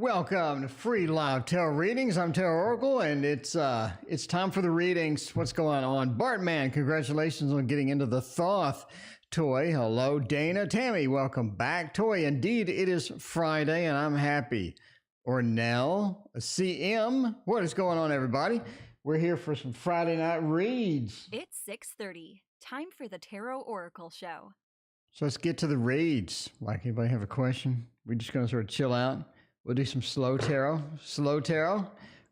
Welcome to Free Live Tarot Readings. I'm Tarot Oracle, and it's time for the readings. What's going on? Bartman, congratulations on getting into the Thoth toy. Hello, Dana. Tammy, welcome back. Toy, indeed, it is Friday, and I'm happy. Ornell, CM, what is going on, everybody? We're here for some Friday night reads. It's 6:30. Time for the Tarot Oracle Show. So let's get to the reads. Like, anybody have a question? We're just going to sort of chill out. We'll do some slow tarot. Slow tarot.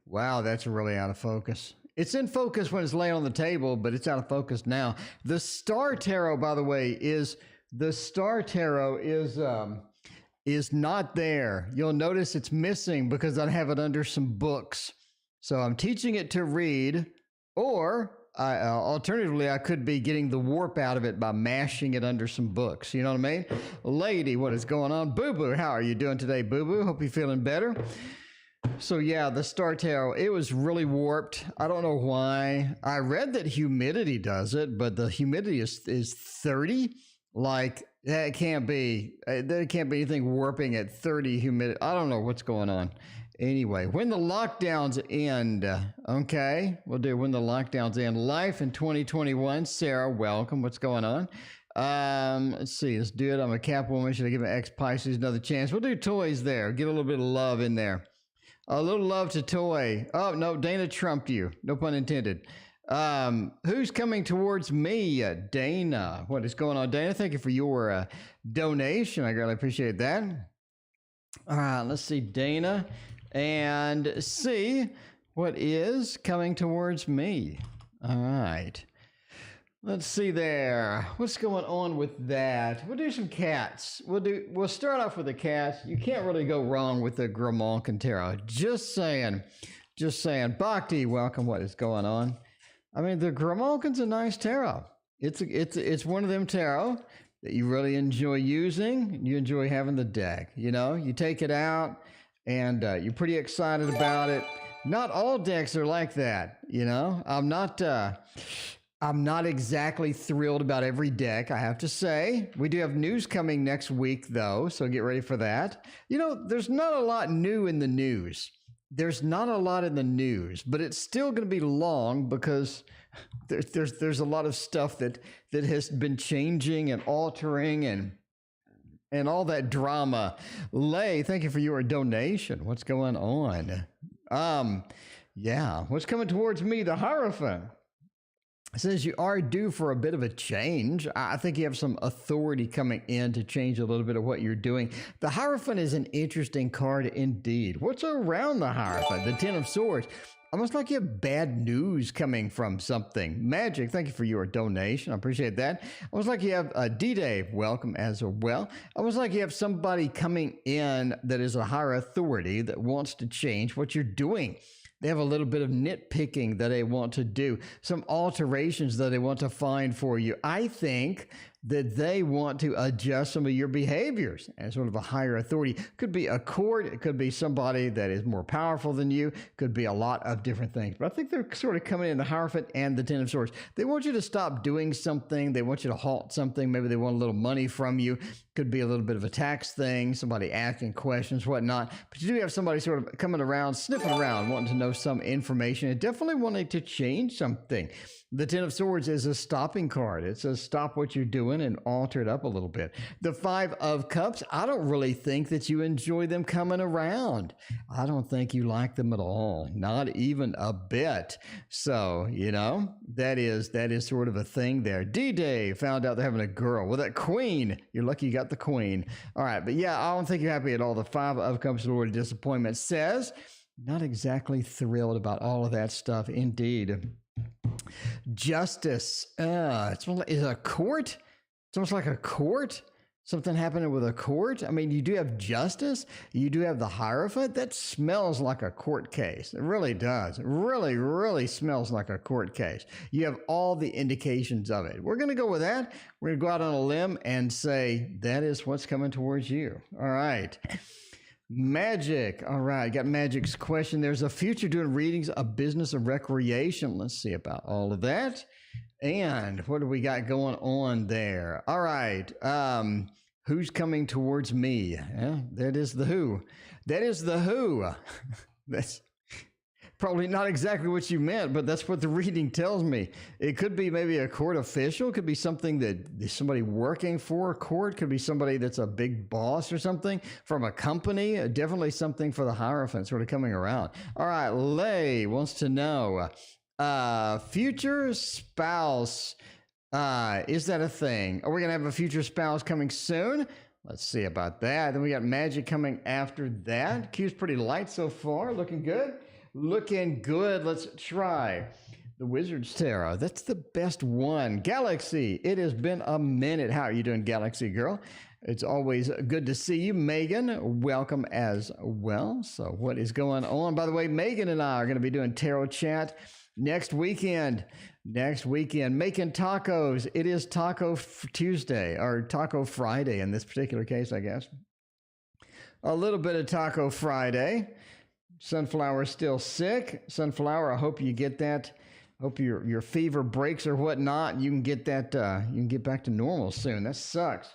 Wow, that's really out of focus. It's in focus when it's laying on the table, but it's out of focus now. The Star Tarot, by the way, is not there. You'll notice it's missing because I have it under some books. So I'm teaching it to read, or alternatively, I could be getting the warp out of it by mashing it under some books. You know what I mean? Lady, what is going on? Boo Boo, how are you doing today, Boo Boo? Hope you're feeling better. So yeah, the Star Tarot, it was really warped. I don't know why. I read that humidity does it, but the humidity is 30. Like, that can't be. There can't be anything warping at 30 humidity. I don't know what's going on. Anyway, when the lockdowns end, okay, we'll do when the lockdowns end. Life in 2021. Sarah, welcome. What's going on? Let's see. Let's do it. I'm a Cap woman. Should I give an ex-Pisces another chance? We'll do toys there. Get a little bit of love in there. A little love to toy. Oh, no, Dana trumped you. No pun intended. Who's coming towards me? Dana. What is going on, Dana? Thank you for your donation. I greatly appreciate that. All right, let's see, Dana. And see what is coming towards me. All right. Let's see there. What's going on with that? We'll do some cats. We'll start off with the cats. You can't really go wrong with the Grimalkin Tarot. Just saying. Just saying. Bhakti, welcome. What is going on? I mean, the Grimalkin's a nice tarot. It's one of them tarot that you really enjoy using. You enjoy having the deck. You know, you take it out. And you're pretty excited about it. Not all decks are like that, you know. I'm not exactly thrilled about every deck, I have to say. We do have news coming next week, though, so get ready for that. You know, there's not a lot new in the news. There's not a lot in the news, but it's still going to be long because there's a lot of stuff that has been changing and altering and all that drama. Lay, thank you for your donation. What's going on? Yeah, what's coming towards me? The Hierophant. It says you are due for a bit of a change. I think you have some authority coming in to change a little bit of what you're doing. The Hierophant is an interesting card indeed. What's around the Hierophant? The Ten of Swords. Almost like you have bad news coming from something. Magic, thank you for your donation. I appreciate that. Almost like you have a D-Day, welcome as well. Almost like you have somebody coming in that is a higher authority that wants to change what you're doing. They have a little bit of nitpicking that they want to do, some alterations that they want to find for you. I think that they want to adjust some of your behaviors as sort of a higher authority. Could be a court, it could be somebody that is more powerful than you, could be a lot of different things. But I think they're sort of coming in the Hierophant and the Ten of Swords. They want you to stop doing something. They want you to halt something. Maybe they want a little money from you. Could be a little bit of a tax thing, somebody asking questions, whatnot. But you do have somebody sort of coming around, sniffing around, wanting to know some information and definitely wanting to change something. The Ten of Swords is a stopping card. It says stop what you're doing and alter it up a little bit. The Five of Cups, I don't really think that you enjoy them coming around. I don't think you like them at all, not even a bit. So, you know, that is sort of a thing there. D-Day, found out they're having a girl. Well, that Queen, you're lucky you got the Queen. All right, but yeah, I don't think you're happy at all. The Five of Cups, Lord of Disappointment, says not exactly thrilled about all of that stuff, indeed. Justice. Is a court? It's almost like a court. Something happening with a court. I mean, you do have justice. You do have the Hierophant. That smells like a court case. It really does. It really, really smells like a court case. You have all the indications of it. We're going to go with that. We're going to go out on a limb and say that is what's coming towards you. All right. Magic. All right, got Magic's question. There's a future doing readings of business and recreation. Let's see about all of that. And what do we got going on there? All right. Who's coming towards me? Yeah, that is the who. That is the Who. That's probably not exactly what you meant, but that's what the reading tells me. It could be maybe a court official, could be something that somebody working for a court, could be somebody that's a big boss or something from a company. Definitely something for the Hierophant sort of coming around. All right, Lay wants to know, future spouse. Is that a thing? Are we going to have a future spouse coming soon? Let's see about that. Then we got Magic coming after that. Q's pretty light so far. Looking good. Looking good. Let's try the Wizard's Tarot. That's the best one. Galaxy. It has been a minute. How are you doing, Galaxy girl? It's always good to see you. Megan, welcome as well. So what is going on? By the way, Megan and I are going to be doing tarot chat next weekend. Making tacos. It is Taco Tuesday or Taco Friday in this particular case, I guess. A little bit of Taco Friday. Sunflower still sick. Sunflower, I hope you get that. Hope your fever breaks or whatnot. You can get that. You can get back to normal soon. That sucks.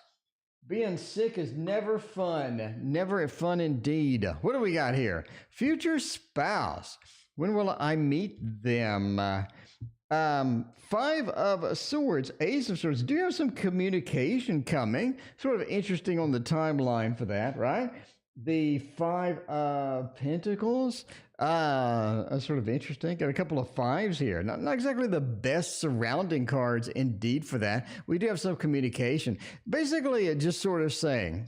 Being sick is never fun. Never fun indeed. What do we got here? Future spouse. When will I meet them? Five of Swords, Ace of Swords. Do you have some communication coming? Sort of interesting on the timeline for that, right? The Five of Pentacles, sort of interesting. Got a couple of fives here. Not exactly the best surrounding cards indeed for that. We do have some communication. Basically, it's sort of saying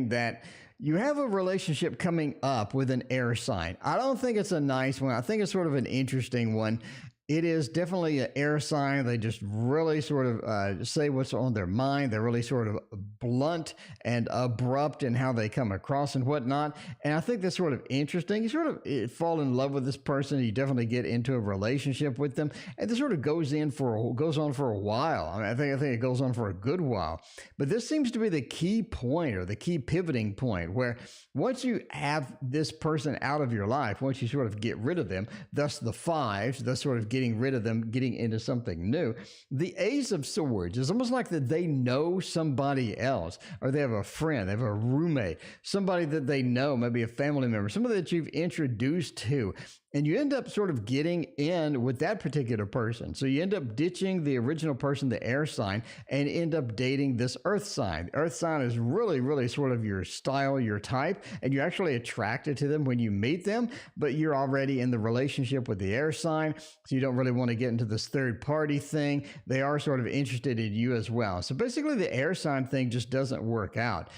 that you have a relationship coming up with an air sign. I don't think it's a nice one. I think it's sort of an interesting one. It is definitely an air sign. They just really sort of say what's on their mind. They're really sort of blunt and abrupt in how they come across and whatnot. And I think that's sort of interesting. You sort of fall in love with this person. You definitely get into a relationship with them. And this sort of goes on for a while. I mean, I think it goes on for a good while. But this seems to be the key point or the key pivoting point where once you have this person out of your life, once you sort of get rid of them, thus the fives, thus sort of getting rid of them, getting into something new. The Ace of Swords is almost like that they know somebody else, or they have a friend, they have a roommate, somebody that they know, maybe a family member, somebody that you've introduced to. And you end up sort of getting in with that particular person. So you end up ditching the original person, the air sign, and end up dating this earth sign. The earth sign is really, really sort of your style, your type, and you're actually attracted to them when you meet them, but you're already in the relationship with the air sign, so you don't really want to get into this third party thing. They are sort of interested in you as well. So basically the air sign thing just doesn't work out.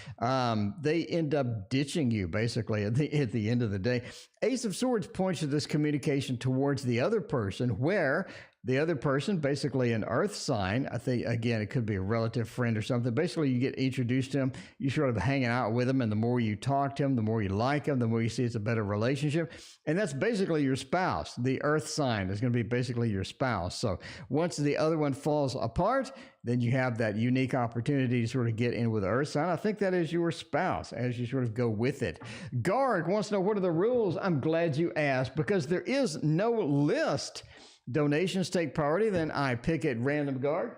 They end up ditching you basically at the end of the day. Ace of Swords points to this communication towards the other person where the other person, basically an earth sign, I think, again, it could be a relative friend or something. Basically, you get introduced to him, you sort of hanging out with him, and the more you talk to him, the more you like him, the more you see it's a better relationship. And that's basically your spouse. The earth sign is going to be basically your spouse. So once the other one falls apart, then you have that unique opportunity to sort of get in with the earth sign. I think that is your spouse as you sort of go with it. Garg wants to know, what are the rules? I'm glad you asked, because there is no list. Donations take priority, then I pick at random, Guard.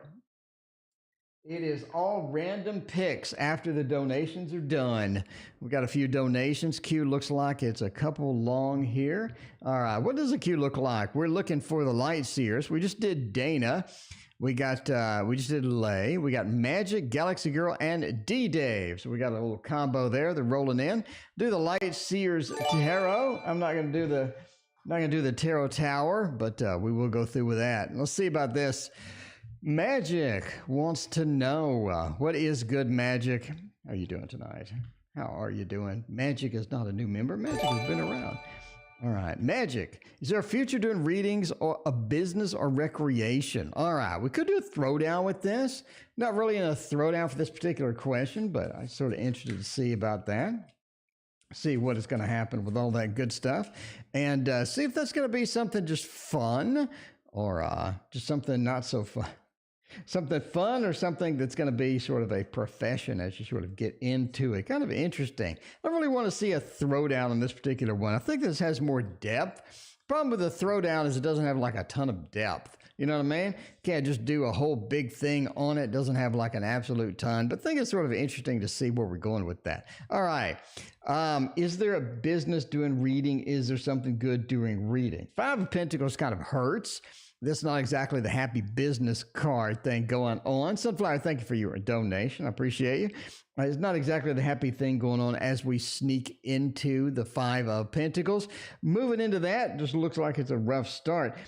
It is all random picks after the donations are done. We got a few donations. Queue looks like it's a couple long here. All right, what does the queue look like? We're looking for the Light Seers. We just did Dana. We just did Lay. We got Magic, Galaxy Girl, and D-Dave. So we got a little combo there. They're rolling in. Do the Light Seers Tarot. I'm not going to do the Tarot Tower, but we will go through with that. Let's see about this. Magic wants to know, what is good, Magic? How are you doing tonight? How are you doing? Magic is not a new member. Magic has been around. All right, Magic. Is there a future doing readings or a business or recreation? All right, we could do a throwdown with this. Not really in a throwdown for this particular question, but I'm sort of interested to see about that. See what is going to happen with all that good stuff, and see if that's going to be something just fun or just something not so fun. Something fun or something that's going to be sort of a profession as you sort of get into it. Kind of interesting. I don't really want to see a throwdown on this particular one. I think this has more depth. Problem with the throwdown is it doesn't have like a ton of depth. You know what I mean? Can't just do a whole big thing on it. Doesn't have like an absolute ton, but I think it's sort of interesting to see where we're going with that. All right. Is there a business doing reading? Is there something good doing reading? Five of Pentacles kind of hurts. That's not exactly the happy business card thing going on. Sunflower, thank you for your donation. I appreciate you. It's not exactly the happy thing going on as we sneak into the Five of Pentacles. Moving into that, just looks like it's a rough start.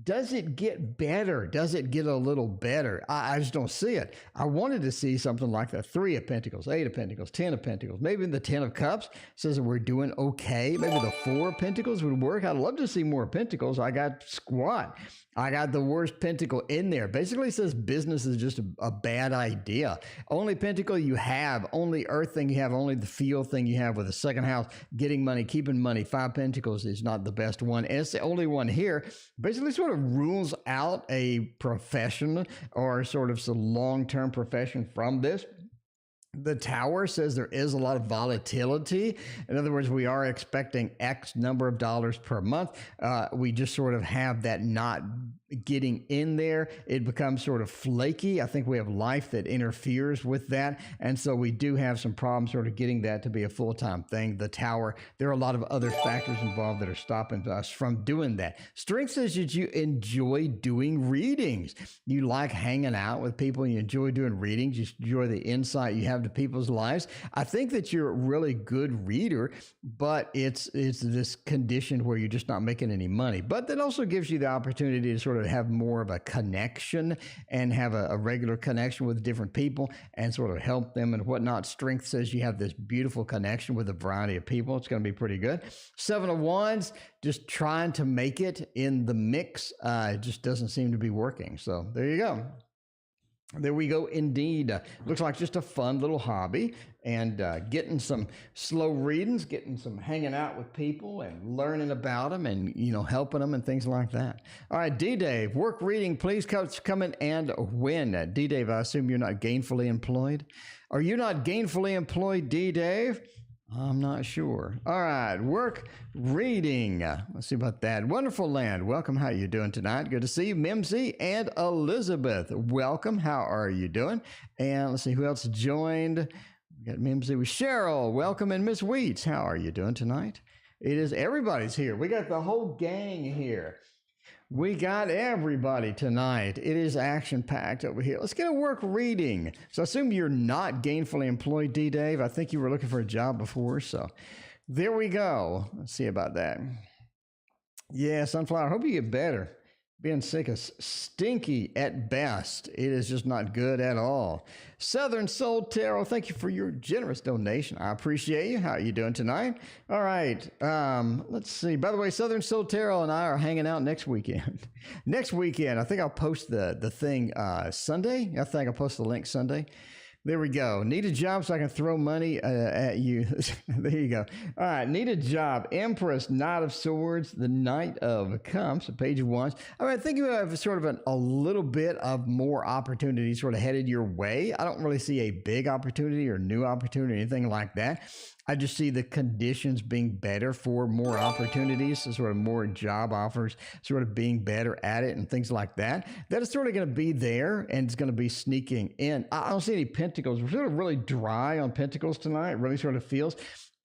Does it get better? Does it get a little better? I just don't see it. I wanted to see something like the Three of Pentacles, Eight of Pentacles, Ten of Pentacles, maybe the Ten of Cups says that we're doing okay. Maybe the Four of Pentacles would work. I'd love to see more Pentacles. I got squat. I got the worst pentacle in there. Basically says business is just a bad idea. Only pentacle you have, only earth thing you have, only the field thing you have with the second house, getting money, keeping money. Five pentacles is not the best one. And it's the only one here. Basically sort of rules out a profession or sort of some long-term profession from this. The Tower says there is a lot of volatility. In other words, we are expecting X number of dollars per month. We just sort of have that not getting in there. It becomes sort of flaky. I think we have life that interferes with that. And so we do have some problems sort of getting that to be a full-time thing. The Tower, there are a lot of other factors involved that are stopping us from doing that. Strength says that you enjoy doing readings. You like hanging out with people. You enjoy doing readings. You enjoy the insight you have to people's lives. I think that you're a really good reader, but it's this condition where you're just not making any money. But that also gives you the opportunity to sort of have more of a connection and have a regular connection with different people and sort of help them and whatnot. Strength says you have this beautiful connection with a variety of people. It's going to be pretty good. Seven of Wands, just trying to make it in the mix. It just doesn't seem to be working. So there you go. There we go. Indeed. Looks like just a fun little hobby and getting some slow readings, getting some hanging out with people and learning about them and, you know, helping them and things like that. All right, D-Dave, work reading, please come in and win. D-Dave, I assume you're not gainfully employed. Are you not gainfully employed, D-Dave? I'm not sure. All right, work reading. Let's see about that. Wonderful Land. Welcome. How are you doing tonight? Good to see you. Mimsy and Elizabeth. Welcome. How are you doing? And let's see who else joined. We got Mimsy with Cheryl. Welcome. And Miss Wheats. How are you doing tonight? It is everybody's here. We got the whole gang here. We got everybody tonight. It is action-packed over here. Let's get a work reading. So I assume you're not gainfully employed, D-Dave. I think you were looking for a job before, so there we go. Let's see about that. Yeah, Sunflower, I hope you get better. Being sick is stinky at best. It is just not good at all. Southern Soul Tarot, thank you for your generous donation. I appreciate you. How are you doing tonight? All right. Let's see. By the way, Southern Soul Tarot and I are hanging out next weekend. Next weekend, I think I'll post the thing Sunday. I think I'll post the link Sunday. There we go. Need a job so I can throw money at you. There you go. All right. Need a job. Empress, Knight of Swords, the Knight of Cups, page of Wands. I mean, I think you have sort of a little bit of more opportunities sort of headed your way. I don't really see a big opportunity or new opportunity or anything like that. I just see the conditions being better for more opportunities, so sort of more job offers, sort of being better at it and things like that. That is sort of going to be there and it's going to be sneaking in. I don't see any pentacles. We're sort of really dry on pentacles tonight. It really sort of feels.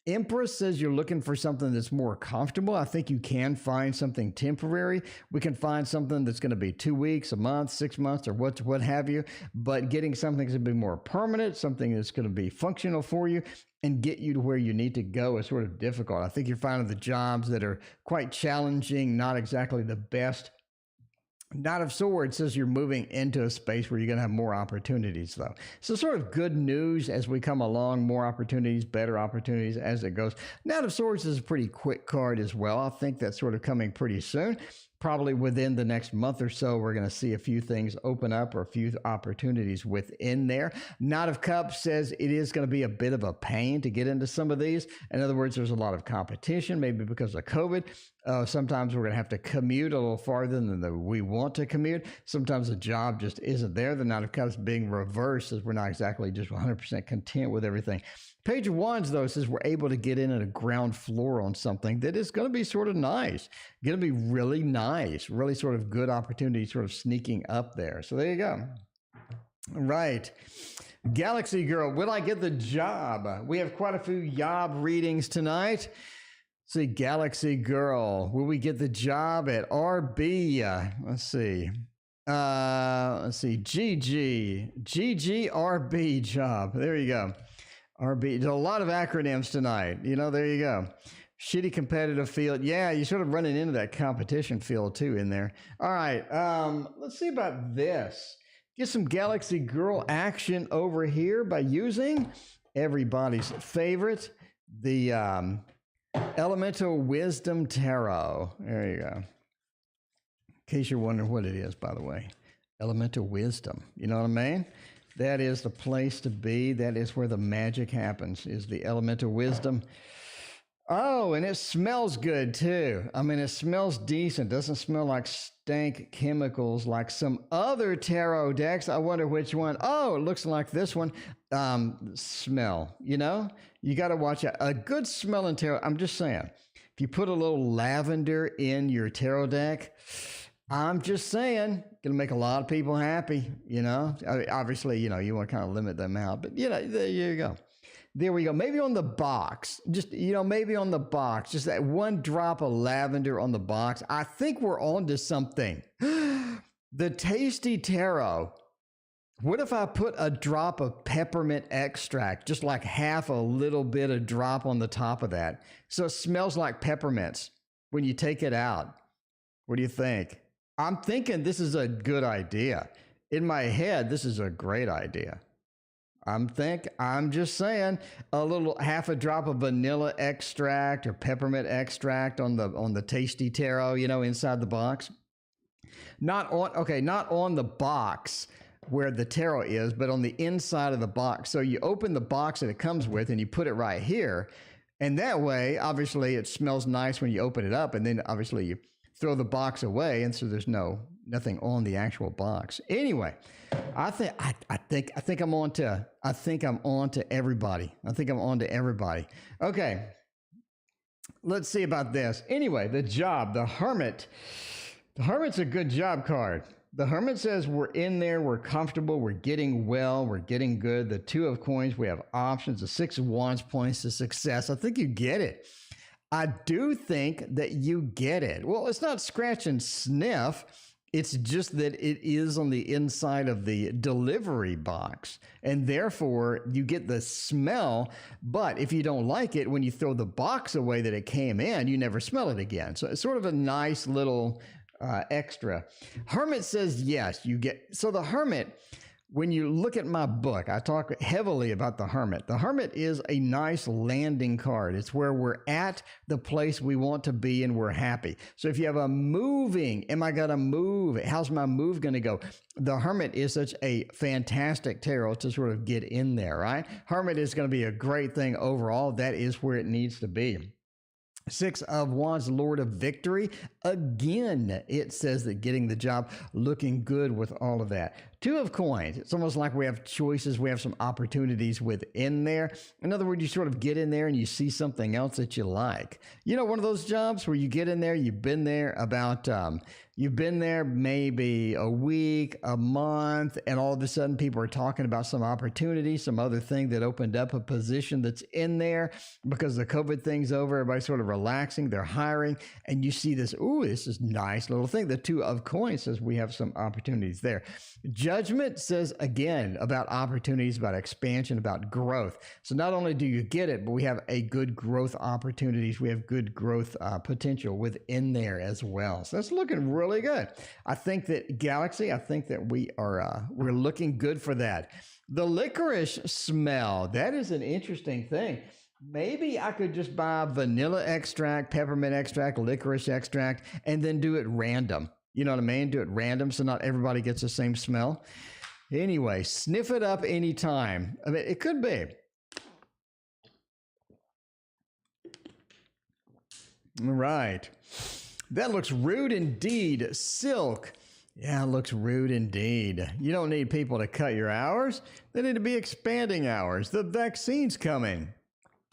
Empress says you're looking for something that's more comfortable. I think you can find something temporary. We can find something that's going to be 2 weeks, a month, 6 months, or what have you. But getting something that's going to be more permanent, something that's going to be functional for you, and get you to where you need to go is sort of difficult. I think you're finding the jobs that are quite challenging, not exactly the best. Knight of Swords says you're moving into a space where you're going to have more opportunities, though. So sort of good news as we come along, more opportunities, better opportunities as it goes. Knight of Swords is a pretty quick card as well. I think that's sort of coming pretty soon. Probably within the next month or so, we're going to see a few things open up or a few opportunities within there. Knight of Cups says it is going to be a bit of a pain to get into some of these. In other words, there's a lot of competition, maybe because of COVID. Sometimes we're going to have to commute a little farther than we want to commute. Sometimes the job just isn't there. The Knight of Cups being reversed as we're not exactly just 100% content with everything. Page of Wands, though, says we're able to get in at a ground floor on something that is going to be sort of nice, going to be really nice, really sort of good opportunity, sort of sneaking up there. So there you go. Right. Galaxy Girl, will I get the job? We have quite a few job readings tonight. See, Galaxy Girl, will we get the job at RB? Let's see. GGRB job. There you go. RB. There's a lot of acronyms tonight. There you go. Shitty competitive field. Yeah, you're sort of running into that competition field too in there. All right. Let's see about this. Get some Galaxy Girl action over here by using everybody's favorite, the Elemental Wisdom Tarot. There you go. In case you're wondering what it is, by the way. Elemental Wisdom. You know what I mean? That is the place to be. That is where the magic happens, is the Elemental Wisdom. Oh, and it smells good, too. I mean, it smells decent. Doesn't smell like stank chemicals like some other tarot decks. I wonder which one. Oh, it looks like this one. Smell, you got to watch out. A good smelling tarot, I'm just saying, if you put a little lavender in your tarot deck, I'm just saying, gonna make a lot of people happy, Obviously, you want to kind of limit them out, but, there you go. There we go. Maybe on the box, just, maybe on the box, just that one drop of lavender on the box. I think we're on to something. The Tasty Tarot. What if I put a drop of peppermint extract, just like half a little bit of drop on the top of that, so it smells like peppermints when you take it out? What do you think? I'm thinking this is a good idea. In my head, this is a great idea. I'm just saying, a little half a drop of vanilla extract or peppermint extract on the Tasty Tarot, inside the box. Not on the box where the tarot is, but on the inside of the box. So you open the box that it comes with and you put it right here. And that way, obviously, it smells nice when you open it up, and then obviously you throw the box away, and so there's nothing on the actual box. Anyway, I think I'm on to everybody. I think I'm on to everybody. Okay, let's see about this. Anyway, the job, the Hermit. The Hermit's a good job card. The Hermit says we're in there, we're comfortable, we're getting well, we're getting good. The Two of Coins, we have options. The Six of Wands points to success. I think you get it. I do think that you get it. Well, it's not scratch and sniff. It's just that it is on the inside of the delivery box, and therefore you get the smell. But if you don't like it, when you throw the box away that it came in, you never smell it again. So it's sort of a nice little extra. Hermit says yes, you get. So the Hermit, when you look at my book, I talk heavily about the Hermit. The Hermit is a nice landing card. It's where we're at the place we want to be and we're happy. So if you have a moving, am I going to move? How's my move going to go? The Hermit is such a fantastic tarot to sort of get in there, right? Hermit is going to be a great thing overall. That is where it needs to be. Six of Wands, Lord of Victory. Again, it says that getting the job, looking good with all of that. Two of Coins. It's almost like we have choices. We have some opportunities within there. In other words, you sort of get in there and you see something else that you like. One of those jobs where you get in there, you've been there you've been there maybe a week, a month, and all of a sudden people are talking about some opportunity, some other thing that opened up a position that's in there because the COVID thing's over. Everybody's sort of relaxing. They're hiring, and you see this, ooh, this is a nice little thing. The Two of Coins says we have some opportunities there. Judgment says, again, about opportunities, about expansion, about growth. So not only do you get it, but we have a good growth opportunities. We have good growth potential within there as well. So that's looking really good. I think that Galaxy, I think that we're looking good for that. The licorice smell, that is an interesting thing. Maybe I could just buy vanilla extract, peppermint extract, licorice extract, and then do it random. You know what I mean? Do it random so not everybody gets the same smell. Anyway, sniff it up anytime. I mean, it could be. All right. That looks rude indeed. Silk. Yeah, it looks rude indeed. You don't need people to cut your hours. They need to be expanding hours. The vaccine's coming.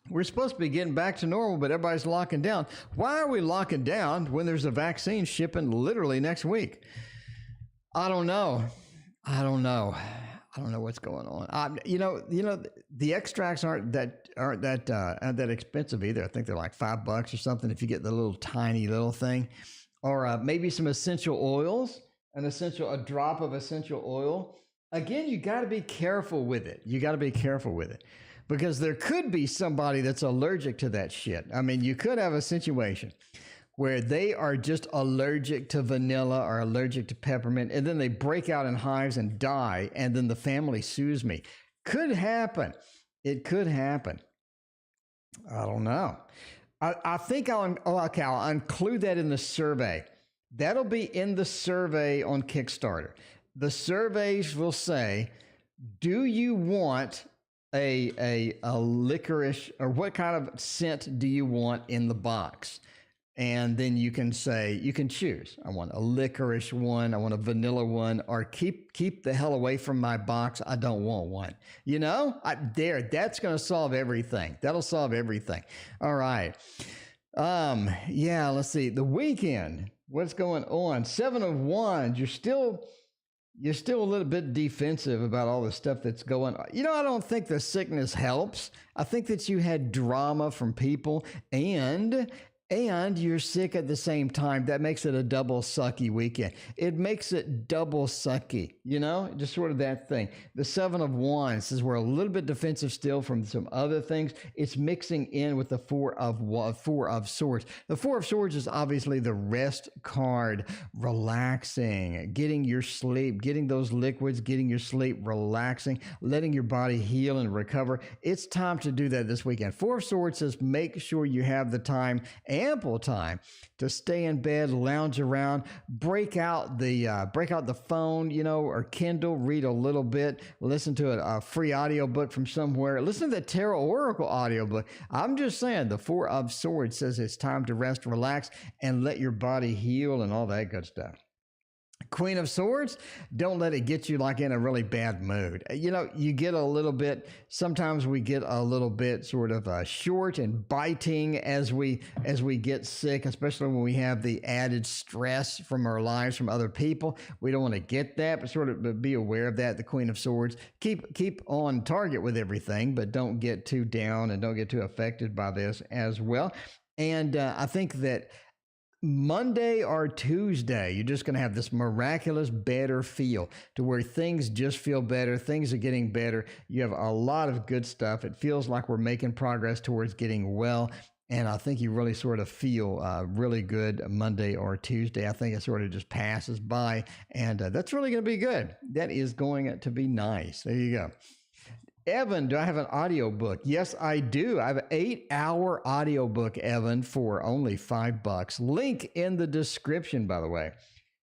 We're supposed to be getting back to normal, but everybody's locking down. Why are we locking down when there's a vaccine shipping literally next week? I don't know. I don't know what's going on. The extracts aren't that expensive either. I think they're like $5 or something if you get the little tiny little thing, or maybe some essential oils, a drop of essential oil. Again, you got to be careful with it. Because there could be somebody that's allergic to that shit. I mean, you could have a situation where they are just allergic to vanilla or allergic to peppermint, and then they break out in hives and die, and then the family sues me. Could happen. It could happen. I don't know. I think I'll include that in the survey. That'll be in the survey on Kickstarter. The surveys will say, do you want a licorice, or what kind of scent do you want in the box? And then you can choose. I want a licorice one, I want a vanilla one, or keep the hell away from my box. I don't want one. That's going to solve everything. That'll solve everything. All right. Let's see. The weekend, what's going on? 7 of Wands. You're still a little bit defensive about all the stuff that's going on. I don't think the sickness helps. I think that you had drama from people, and you're sick at the same time. That makes it a double sucky weekend. It makes it double sucky, just sort of that thing. The 7 of Wands says we're a little bit defensive still from some other things. It's mixing in with the 4 of Swords. The 4 of Swords is obviously the rest card, relaxing, getting your sleep, getting those liquids, getting your sleep, relaxing, letting your body heal and recover. It's time to do that this weekend. 4 of Swords says make sure you have the time, ample time, to stay in bed, lounge around, break out the phone, or Kindle, read a little bit, listen to a free audiobook from somewhere, listen to the Tarot Oracle audiobook. I'm just saying, the 4 of Swords says it's time to rest, relax, and let your body heal and all that good stuff. Queen of Swords, don't let it get you like in a really bad mood. You get a little bit, sometimes we get a little bit sort of short and biting as we get sick, especially when we have the added stress from our lives from other people. We don't want to get that, but sort of be aware of that. The Queen of Swords, keep on target with everything, but don't get too down and don't get too affected by this as well. And I think that Monday or Tuesday, you're just going to have this miraculous better feel to where things just feel better. Things are getting better. You have a lot of good stuff. It feels like we're making progress towards getting well. And I think you really sort of feel really good Monday or Tuesday. I think it sort of just passes by. And that's really going to be good. That is going to be nice. There you go. Evan, do I have an audiobook? Yes, I do. I have an 8-hour audiobook, Evan, for only $5. Link in the description, by the way.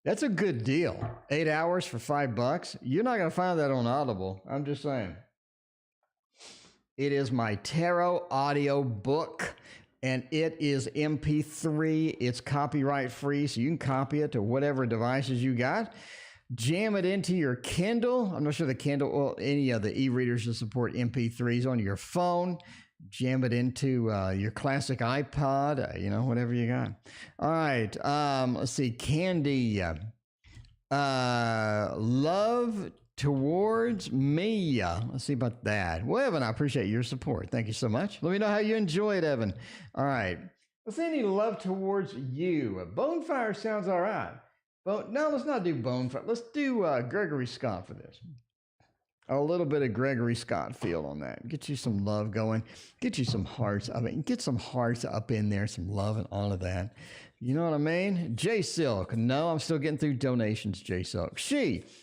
That's a good deal. 8 hours for $5. You're not going to find that on Audible. I'm just saying. It is my tarot audio book, and it is MP3. It's copyright free, so you can copy it to whatever devices you got. Jam it into your Kindle. I'm not sure the Kindle or any of the e-readers that support MP3s on your phone. Jam it into your classic iPod, whatever you got. All right. Let's see. Candy. Love towards me. Let's see about that. Well, Evan, I appreciate your support. Thank you so much. Let me know how you enjoy it, Evan. All right. Let's see any love towards you. Bonefire sounds all right. No, let's not do Bonefire. Let's do Gregory Scott for this. A little bit of Gregory Scott feel on that. Get you some love going. Get you some hearts. Get some hearts up in there, some love and all of that. You know what I mean? J Silk. No, I'm still getting through donations, J Silk.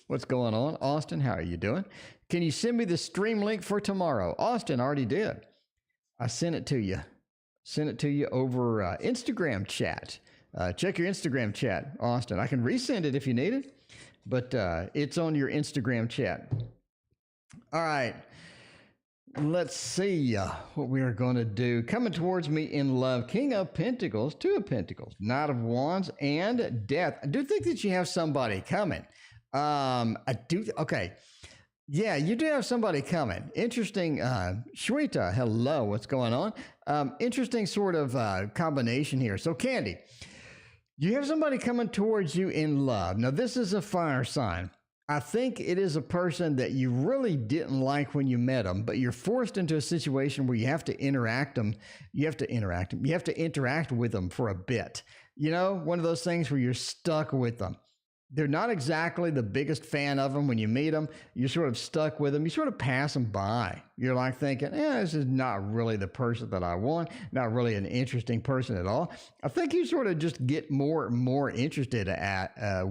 What's going on? Austin, how are you doing? Can you send me the stream link for tomorrow? Austin already did. I sent it to you. Send it to you over Instagram chat. Check your Instagram chat, Austin. I can resend it if you need it, but it's on your Instagram chat. All right. Let's see what we are going to do. Coming towards me in love, King of Pentacles, Two of Pentacles, Knight of Wands, and Death. I do think that you have somebody coming. I do. Okay. Yeah, you do have somebody coming. Interesting. Shweta, hello. What's going on? Interesting sort of combination here. So, Candy, you have somebody coming towards you in love. Now, this is a fire sign. I think it is a person that you really didn't like when you met them, but you're forced into a situation where you have to interact them. You have to interact with them for a bit. You know, one of those things where you're stuck with them. They're not exactly the biggest fan of them when you meet them. You're sort of stuck with them. You sort of pass them by. You're like thinking, this is not really the person that I want, not really an interesting person at all. I think you sort of just get more and more interested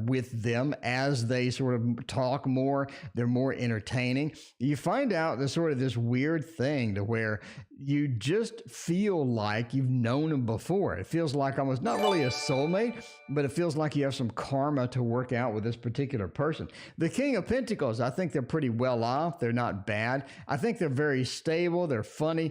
with them as they sort of talk more. They're more entertaining. You find out there's sort of this weird thing to where you just feel like you've known them before. It feels like almost not really a soulmate, but it feels like you have some karma to work out with this particular person. The King of Pentacles, I think they're pretty well off. They're not bad. I think they're very stable. They're funny.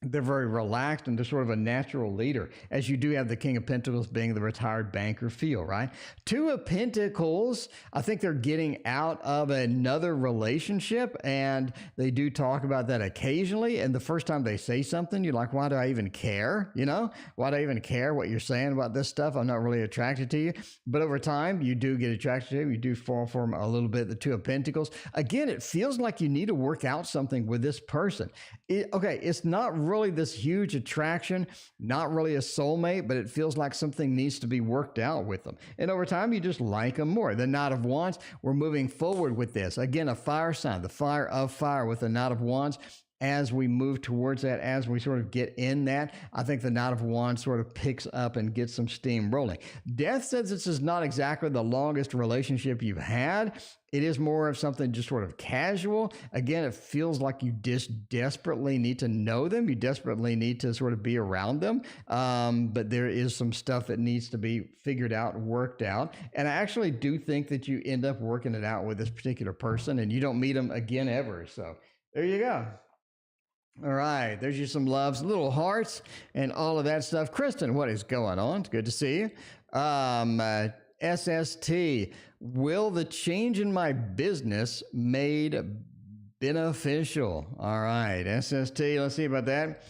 They're very relaxed, and they're sort of a natural leader, as you do have the King of Pentacles being the retired banker feel, right? Two of Pentacles, I think they're getting out of another relationship, and they do talk about that occasionally. And the first time they say something, you're like, why do I even care? You know, why do I even care what you're saying about this stuff? I'm not really attracted to you. But over time, you do get attracted to him. You do fall for him a little bit, the Two of Pentacles. Again, it feels like you need to work out something with this person. It's not really this huge attraction, not really a soulmate, but it feels like something needs to be worked out with them. And over time, you just like them more. The Knight of Wands, we're moving forward with this. Again, a fire sign, the fire of fire with the Knight of Wands. As we move towards that, as we sort of get in that, I think the Knight of Wands sort of picks up and gets some steam rolling. Death says this is not exactly the longest relationship you've had. It is more of something just sort of casual. Again, it feels like you just desperately need to know them. You desperately need to sort of be around them. But there is some stuff that needs to be figured out, worked out. And I actually do think that you end up working it out with this particular person, and you don't meet them again ever. So there you go. All right, there's you some loves, little hearts, and all of that stuff. Kristen, what is going on? It's good to see you. SST, will the change in my business made beneficial? All right, SST, let's see about that.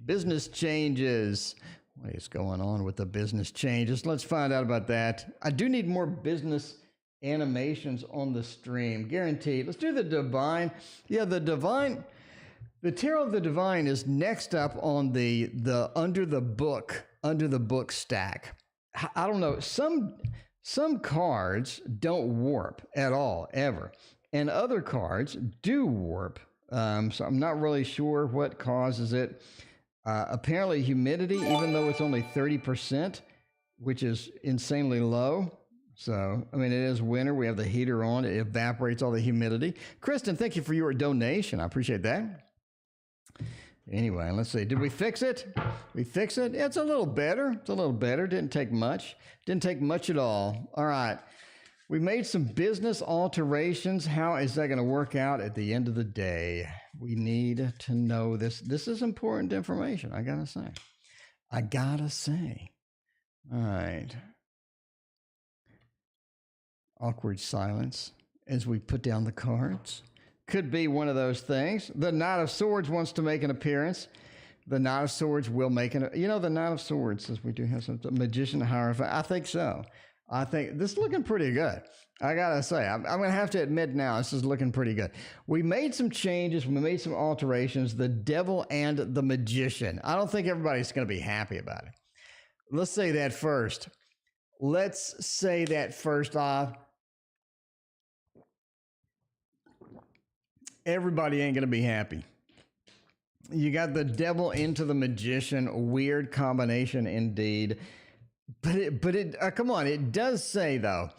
Business changes. What is going on with the business changes? Let's find out about that. I do need more business animations on the stream, guaranteed. Let's do the divine. Yeah, the divine, the tarot of the divine is next up on the under the book stack. I don't know, some cards don't warp at all ever, and other cards do warp. So I'm not really sure what causes it. Apparently humidity, even though it's only 30%, which is insanely low. So, I mean, it is winter. We have the heater on. It evaporates all the humidity. Kristen, thank you for your donation. I appreciate that. Anyway, let's see. Did we fix it? We fix it? It's a little better. It's a little better. Didn't take much. Didn't take much at all. All right. We made some business alterations. How is that going to work out at the end of the day? We need to know this. This is important information, I got to say. I got to say. All right. Awkward silence as we put down the cards. Could be one of those things. The Knight of Swords wants to make an appearance. The Knight of Swords will make the Knight of Swords says we do have some Magician, Hierophant. I think so. I think this is looking pretty good. I gotta say, I'm gonna have to admit now, this is looking pretty good. We made some changes. We made some alterations. The Devil and the Magician. I don't think everybody's gonna be happy about it. Let's say that first. Let's say that first off. Everybody ain't going to be happy. You got the Devil into the Magician, a weird combination indeed. But come on, it does say though,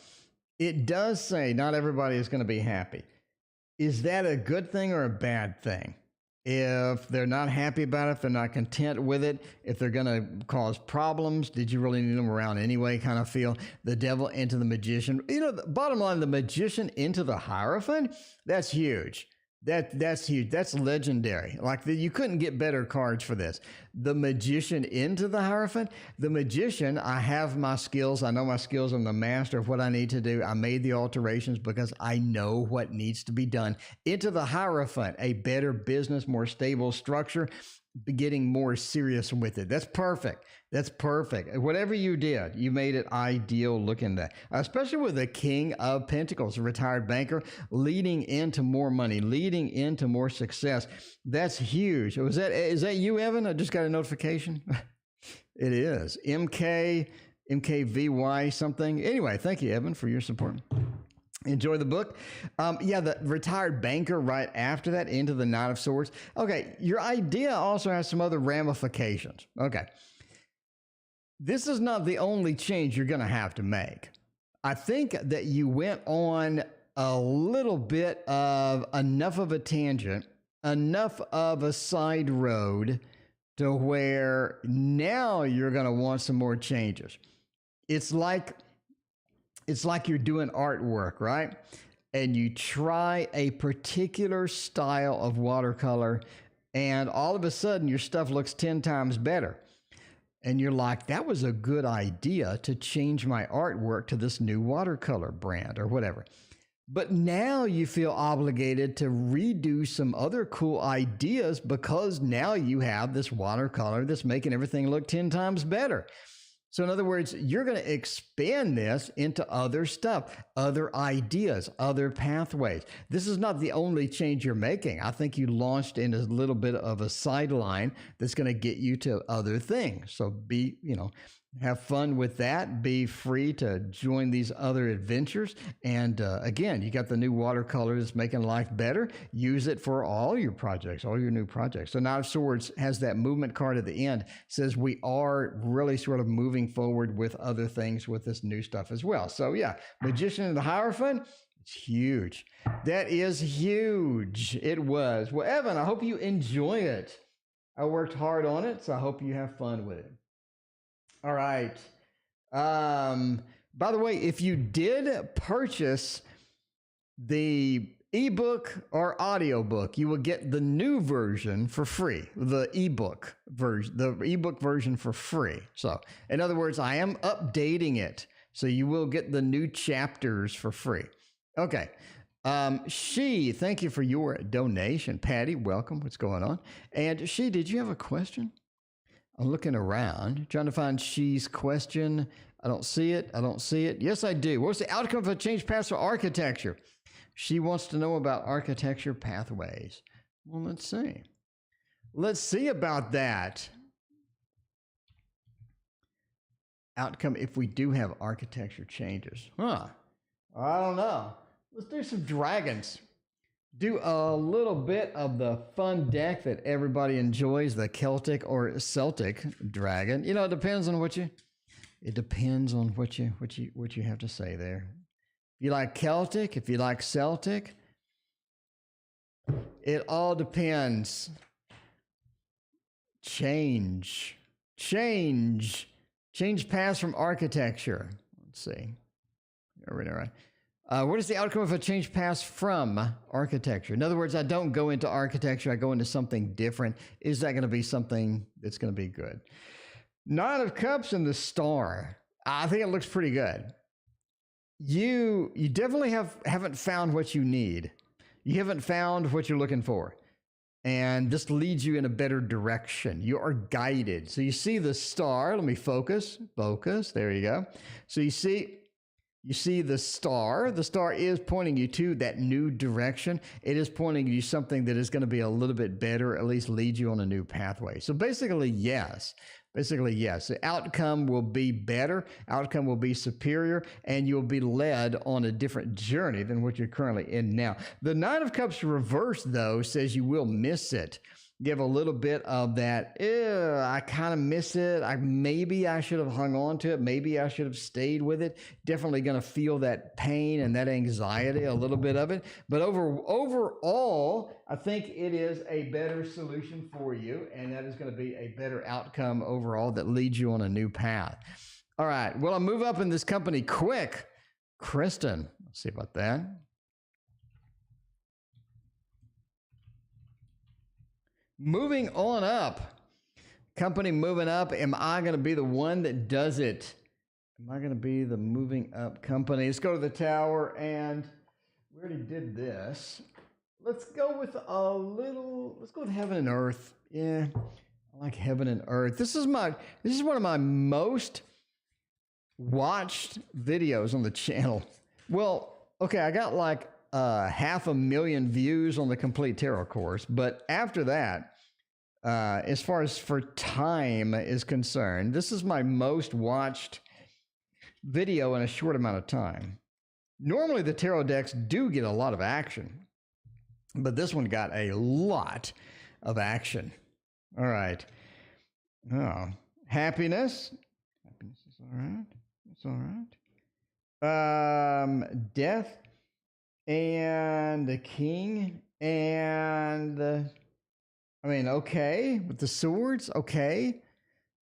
it does say not everybody is going to be happy. Is that a good thing or a bad thing? If they're not happy about it, if they're not content with it, if they're going to cause problems, did you really need them around anyway kind of feel? The Devil into the Magician. You know, the bottom line, the Magician into the Hierophant, that's huge. That's huge. That's legendary. Like you couldn't get better cards for this. The Magician into the Hierophant. The Magician, I have my skills. I know my skills. I'm the master of what I need to do. I made the alterations because I know what needs to be done. Into the Hierophant, a better business, more stable structure, getting more serious with it. That's perfect. That's perfect. Whatever you did, you made it ideal looking that, especially with the King of Pentacles, a retired banker, leading into more money, leading into more success. That's huge. Is that you, Evan? I just got a notification. It is. MKVY something. Anyway, thank you, Evan, for your support. Enjoy the book. Yeah, the retired banker right after that, into the Knight of Swords. Okay, your idea also has some other ramifications. Okay. This is not the only change you're going to have to make. I think that you went on a little bit of enough of a tangent, enough of a side road to where now you're going to want some more changes. It's like you're doing artwork, right? And you try a particular style of watercolor, and all of a sudden your stuff looks 10 times better. And you're like, that was a good idea to change my artwork to this new watercolor brand or whatever. But now you feel obligated to redo some other cool ideas because now you have this watercolor that's making everything look 10 times better. So in other words, you're going to expand this into other stuff, other ideas, other pathways. This is not the only change you're making. I think you launched in a little bit of a sideline that's going to get you to other things. So have fun with that. Be free to join these other adventures. And again, you got the new watercolor that's making life better. Use it for all your projects, all your new projects. So Knight of Swords has that movement card at the end. Says we are really sort of moving forward with other things with this new stuff as well. So yeah, Magician and the Hierophant. It's huge. That is huge. It was. Well, Evan, I hope you enjoy it. I worked hard on it, so I hope you have fun with it. All right. By the way, if you did purchase the ebook or audiobook, you will get the new version for free, the ebook version for free. So in other words, I am updating it. So you will get the new chapters for free. Okay. Thank you for your donation. Patty, welcome. What's going on? And did you have a question? I'm looking around, trying to find She's question. I don't see it. Yes, I do. What's the outcome of a change path for architecture? She wants to know about architecture pathways. Well, let's see. Let's see about that. Outcome if we do have architecture changes. I don't know. Let's do some dragons. Do a little bit of the fun deck that everybody enjoys, the Celtic or Celtic dragon. It depends on what you have to say there. If you like Celtic, if you like Celtic, it all depends. Change paths from architecture. Let's see. All right. What is the outcome of a change pass from architecture? In other words, I don't go into architecture. I go into something different. Is that going to be something that's going to be good? Nine of Cups and the Star. I think it looks pretty good. You definitely haven't found what you need. You haven't found what you're looking for. And this leads you in a better direction. You are guided. So you see the star. Let me focus. There you go. So you see the star. The star is pointing you to that new direction. It is pointing you something that is going to be a little bit better, at least lead you on a new pathway. So basically, yes. The outcome will be better, outcome will be superior, and you'll be led on a different journey than what you're currently in now. The Nine of Cups reverse, though, says you will miss it. Give a little bit of that, I kind of miss it. Maybe I should have hung on to it. Maybe I should have stayed with it. Definitely going to feel that pain and that anxiety, a little bit of it. But overall, I think it is a better solution for you. And that is going to be a better outcome overall that leads you on a new path. All right. Well, I'll move up in this company quick. Kristen, let's see about that. Moving on up. Company moving up. Am I going to be the one that does it? Am I going to be the moving up company? Let's go to the tower, and we already did this. Let's go with let's go with heaven and earth. Yeah, I like heaven and earth. This is one of my most watched videos on the channel. Well, okay, I got like 500,000 views on the complete tarot course, but after that, as far as for time is concerned, this is my most watched video in a short amount of time. Normally the tarot decks do get a lot of action, but this one got a lot of action. All right. Oh, happiness. Happiness is all right. It's all right. Death and the king and okay, with the swords, okay.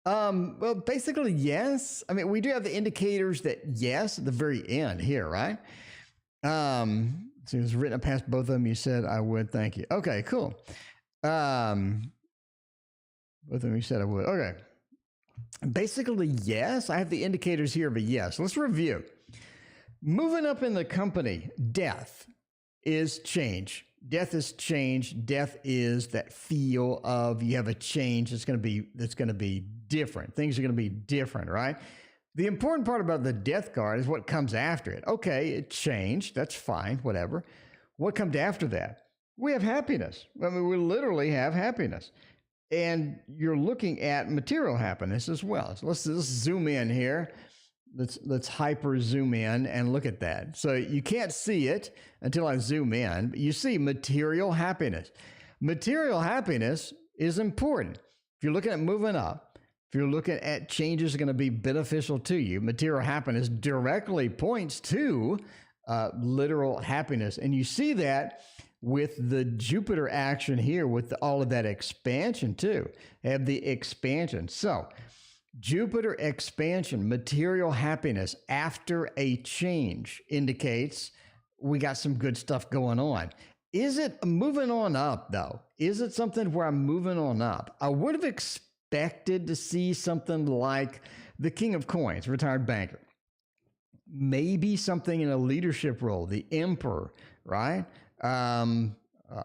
Well, basically, yes. I mean, we do have the indicators that yes at the very end here, right? So it was written up past both of them. You said I would. Thank you. Okay, cool. Both of them you said I would. Okay. Basically, yes. I have the indicators here of a yes. Let's review. Moving up in the company, death is change. Death is change. Death is that feel of you have a change that's going to be different. Things are going to be different, right? The important part about the death card is what comes after it. Okay, it changed. That's fine, whatever. What comes after that? We have happiness. I mean, we literally have happiness. And you're looking at material happiness as well. So let's zoom in here. Let's hyper zoom in and look at that. So you can't see it until I zoom in. You see material happiness. Material happiness is important. If you're looking at moving up, if you're looking at changes are going to be beneficial to you, material happiness directly points to literal happiness. And you see that with the Jupiter action here with all of that expansion too. Have the expansion. So Jupiter expansion, material happiness after a change indicates we got some good stuff going on. Is it moving on up though? Is it something where I'm moving on up? I would have expected to see something like the King of Coins, retired banker. Maybe something in a leadership role, the Emperor, right? I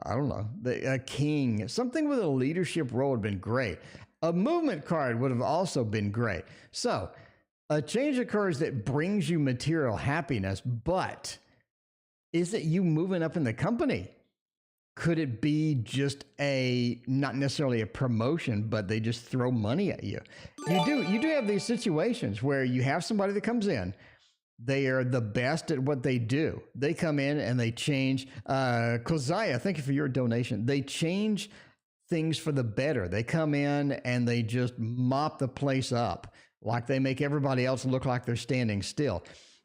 don't know, a king, something with a leadership role would have been great. A movement card would have also been great. So a change occurs that brings you material happiness, but is it you moving up in the company? Could it be just not necessarily a promotion, but they just throw money at you? You do have these situations where you have somebody that comes in. They are the best at what they do. They come in and they change. Keziah, thank you for your donation. They change things for the better. They come in and they just mop the place up, like they make everybody else look like they're standing still.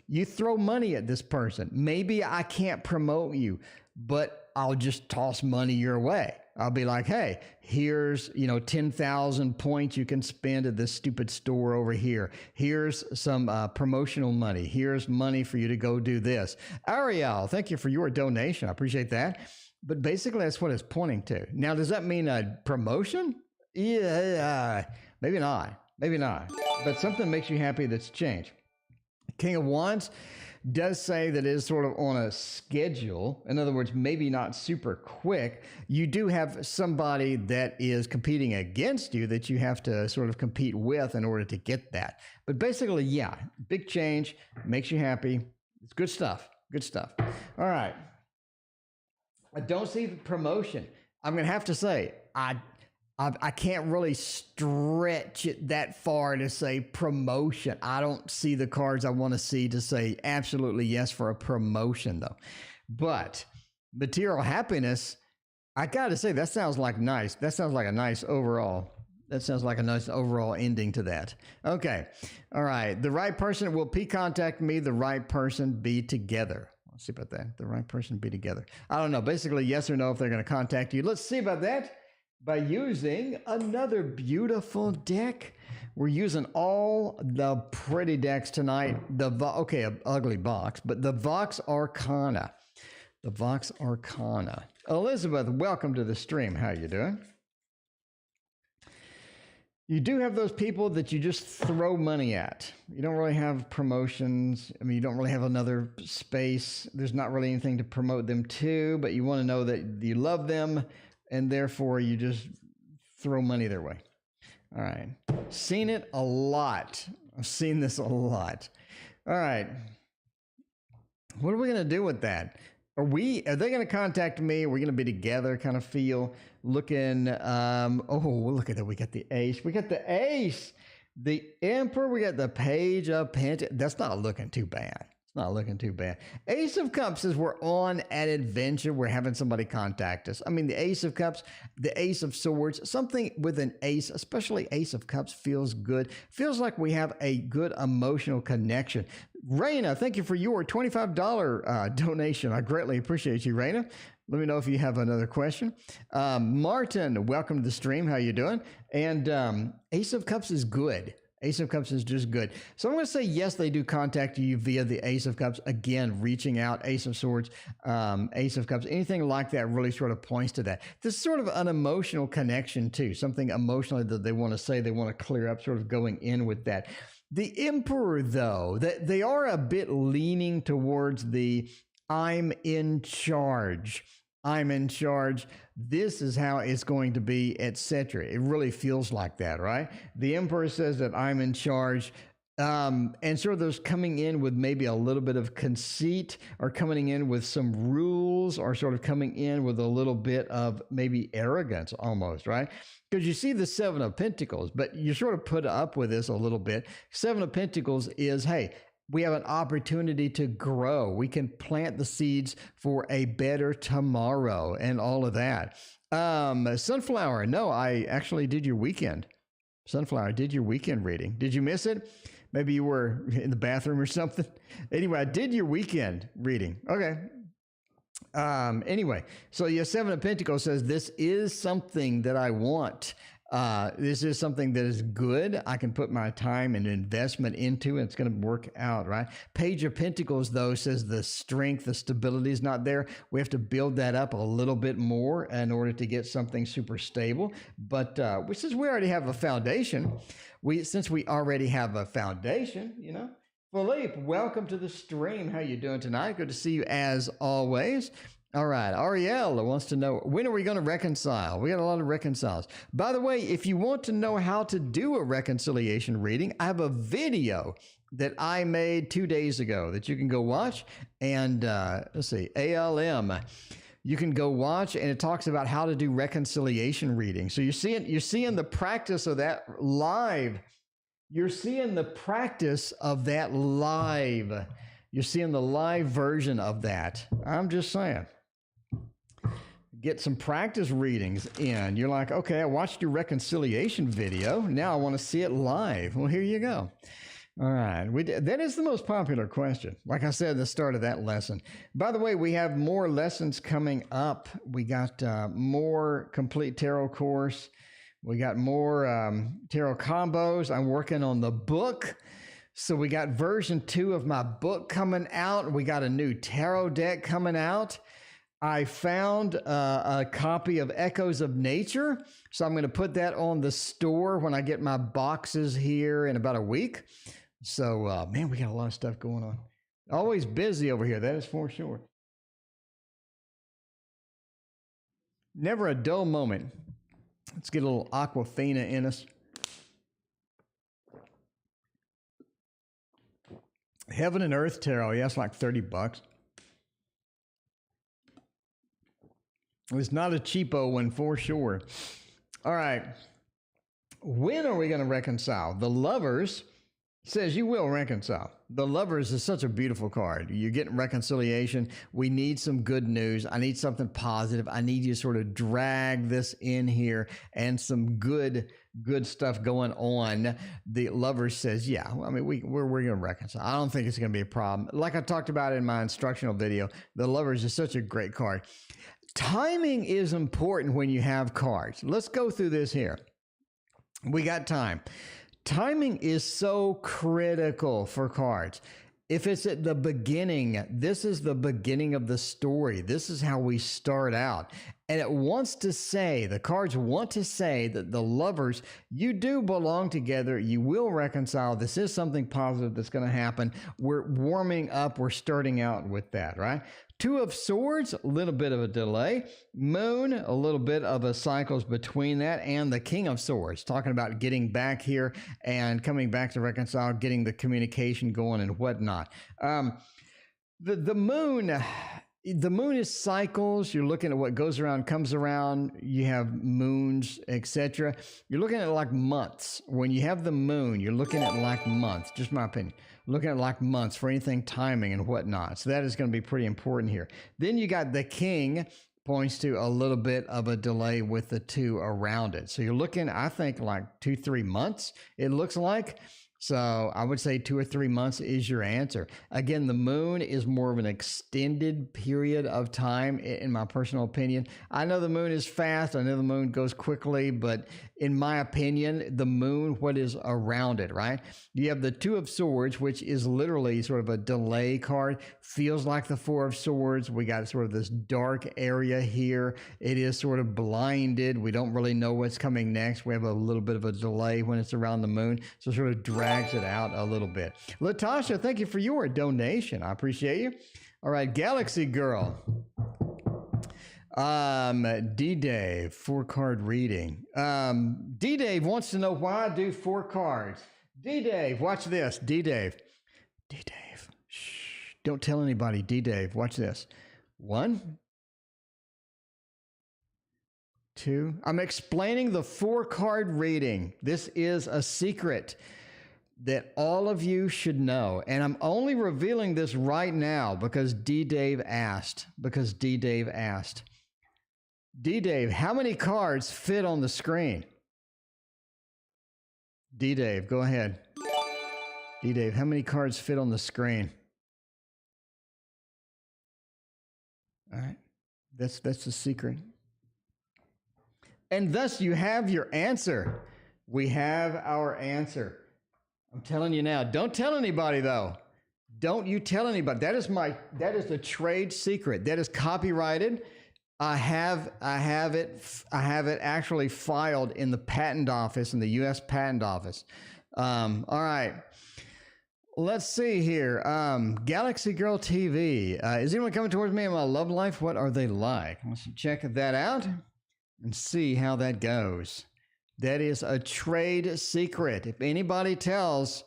You throw money at this person. Maybe I can't promote you, but I'll just toss money your way. I'll be like, hey, here's 10,000 points you can spend at this stupid store over here. Here's some promotional money. Here's money for you to go do this. Ariel, thank you for your donation. I appreciate that. But basically, that's what it's pointing to. Now, does that mean a promotion? Yeah, maybe not. Maybe not. But something makes you happy that's changed. King of Wands does say that it is sort of on a schedule. In other words, maybe not super quick. You do have somebody that is competing against you that you have to sort of compete with in order to get that. But basically, yeah, big change, makes you happy. It's good stuff. Good stuff. All right. I don't see the promotion. I'm going to have to say, I can't really stretch it that far to say promotion. I don't see the cards I want to see to say absolutely yes for a promotion, though. But material happiness, I got to say, that sounds like nice. That sounds like a nice overall. That sounds like a nice overall ending to that. Okay. All right. The right person will contact me. The right person be together. Let's see about that. The right person be together. I don't know. Basically, yes or no if they're going to contact you. Let's see about that by using another beautiful deck. We're using all the pretty decks tonight. An ugly box, but the Vox Arcana. The Vox Arcana. Elizabeth, welcome to the stream. How you doing? You do have those people that you just throw money at. You don't really have promotions. I mean, you don't really have another space. There's not really anything to promote them to, but you want to know that you love them, and therefore you just throw money their way. All right. Seen it a lot. I've seen this a lot. All right. What are we going to do with that? Are they going to contact me? Are we going to be together kind of feel? Looking, oh, look at that. We got the ace. We got the ace. The emperor. We got the page of pentacles. That's not looking too bad. It's not looking too bad. Ace of Cups says we're on an adventure. We're having somebody contact us. I mean, the Ace of Cups, the Ace of Swords, something with an ace, especially Ace of Cups, feels good. Feels like we have a good emotional connection. Raina, thank you for your $25 donation. I greatly appreciate you, Raina. Let me know if you have another question. Martin, welcome to the stream. How you doing? And Ace of Cups is good. Ace of Cups is just good. So I'm going to say yes, they do contact you via the Ace of Cups. Again, reaching out, Ace of Swords, Ace of Cups, anything like that really sort of points to that. This is sort of an emotional connection too, something emotionally that they want to say, they want to clear up, sort of going in with that. The Emperor, though, they are a bit leaning towards the I'm in charge. I'm in charge. This is how it's going to be, etc. It really feels like that, right? The Emperor says that I'm in charge. And sort of those coming in with maybe a little bit of conceit, or coming in with some rules, or sort of coming in with a little bit of maybe arrogance almost, right? Because you see the Seven of Pentacles, but you sort of put up with this a little bit. Seven of Pentacles is, hey, we have an opportunity to grow. We can plant the seeds for a better tomorrow and all of that. Sunflower, no, I actually did your weekend. Sunflower, I did your weekend reading. Did you miss it? Maybe you were in the bathroom or something. Anyway, I did your weekend reading. Okay. Anyway, so your Seven of Pentacles says, this is something that I want. This is something that is good. I can put my time and investment into, and it's going to work out, right? Page of Pentacles, though, says the strength, the stability is not there. We have to build that up a little bit more in order to get something super stable. But since we already have a foundation, since we already have a foundation, you know. Philippe, welcome to the stream. How you doing tonight? Good to see you as always. All right, Ariel wants to know, when are we going to reconcile? We got a lot of reconciles. By the way, if you want to know how to do a reconciliation reading, I have a video that I made 2 days ago that you can go watch. And let's see, ALM. You can go watch, and it talks about how to do reconciliation reading. So you're seeing the practice of that live. You're seeing the practice of that live. You're seeing the live version of that. I'm just saying. Get some practice readings in. You're like, okay, I watched your reconciliation video. Now I want to see it live. Well, here you go. All right. That is the most popular question. Like I said at the start of that lesson. By the way, we have more lessons coming up. We got more complete tarot course. We got more tarot combos. I'm working on the book. So we got version 2 of my book coming out. We got a new tarot deck coming out. I found a copy of Echoes of Nature. So I'm going to put that on the store when I get my boxes here in about a week. So, man, we got a lot of stuff going on. Always busy over here. That is for sure. Never a dull moment. Let's get a little Aquafina in us. Heaven and Earth Tarot. Yeah, it's like $30. It's not a cheapo one for sure. All right. When are we going to reconcile? The Lovers says you will reconcile. The Lovers is such a beautiful card. You're getting reconciliation. We need some good news. I need something positive. I need you to sort of drag this in here and some good stuff going on. The Lovers says, yeah, I mean, we're going to reconcile. I don't think it's going to be a problem. Like I talked about in my instructional video, the Lovers is such a great card. Timing is important when you have cards. Let's go through this here. We got time. Timing is so critical for cards. If it's at the beginning, this is the beginning of the story. This is how we start out. And it wants to say, the cards want to say that the lovers, you do belong together. You will reconcile. This is something positive that's going to happen. We're warming up. We're starting out with that, right? Two of Swords, a little bit of a delay. Moon, a little bit of a cycles between that. And the King of Swords, talking about getting back here and coming back to reconcile, getting the communication going and whatnot. The moon... The moon is cycles. You're looking at what goes around, comes around. You have moons, etc. You're looking at like months. When you have the moon, you're looking at like months. Just my opinion. Looking at like months for anything timing and whatnot. So that is going to be pretty important here. Then you got the king, points to a little bit of a delay with the two around it. So you're looking, I think, like 2-3 months. It looks like. So I would say 2 or 3 months is your answer. Again, the moon is more of an extended period of time, in my personal opinion. I know the moon is fast. I know the moon goes quickly, but in my opinion, the moon, what is around it, right? You have the Two of Swords, which is literally sort of a delay card. Feels like the Four of Swords. We got sort of this dark area here. It is sort of blinded. We don't really know what's coming next. We have a little bit of a delay when it's around the moon. So it sort of drags it out a little bit. Latasha, thank you for your donation. I appreciate you. All right, Galaxy Girl. D-Dave, 4-card reading. D-Dave wants to know why I do 4 cards. D-Dave, watch this. D-Dave. D-Dave. Shh. Don't tell anybody. D-Dave, watch this. 1, 2. I'm explaining the 4-card reading. This is a secret that all of you should know. And I'm only revealing this right now because D-Dave asked. D-Dave, how many cards fit on the screen? D-Dave, go ahead. D-Dave, how many cards fit on the screen? All right. That's the secret. And thus you have your answer. We have our answer. I'm telling you now. Don't tell anybody though. Don't you tell anybody. That is the trade secret. That is copyrighted. I have it actually filed in the patent office, in the U.S. Patent Office. All right. Let's see here. Galaxy Girl TV. Is anyone coming towards me in my love life? What are they like? Let's check that out and see how that goes. That is a trade secret. If anybody tells,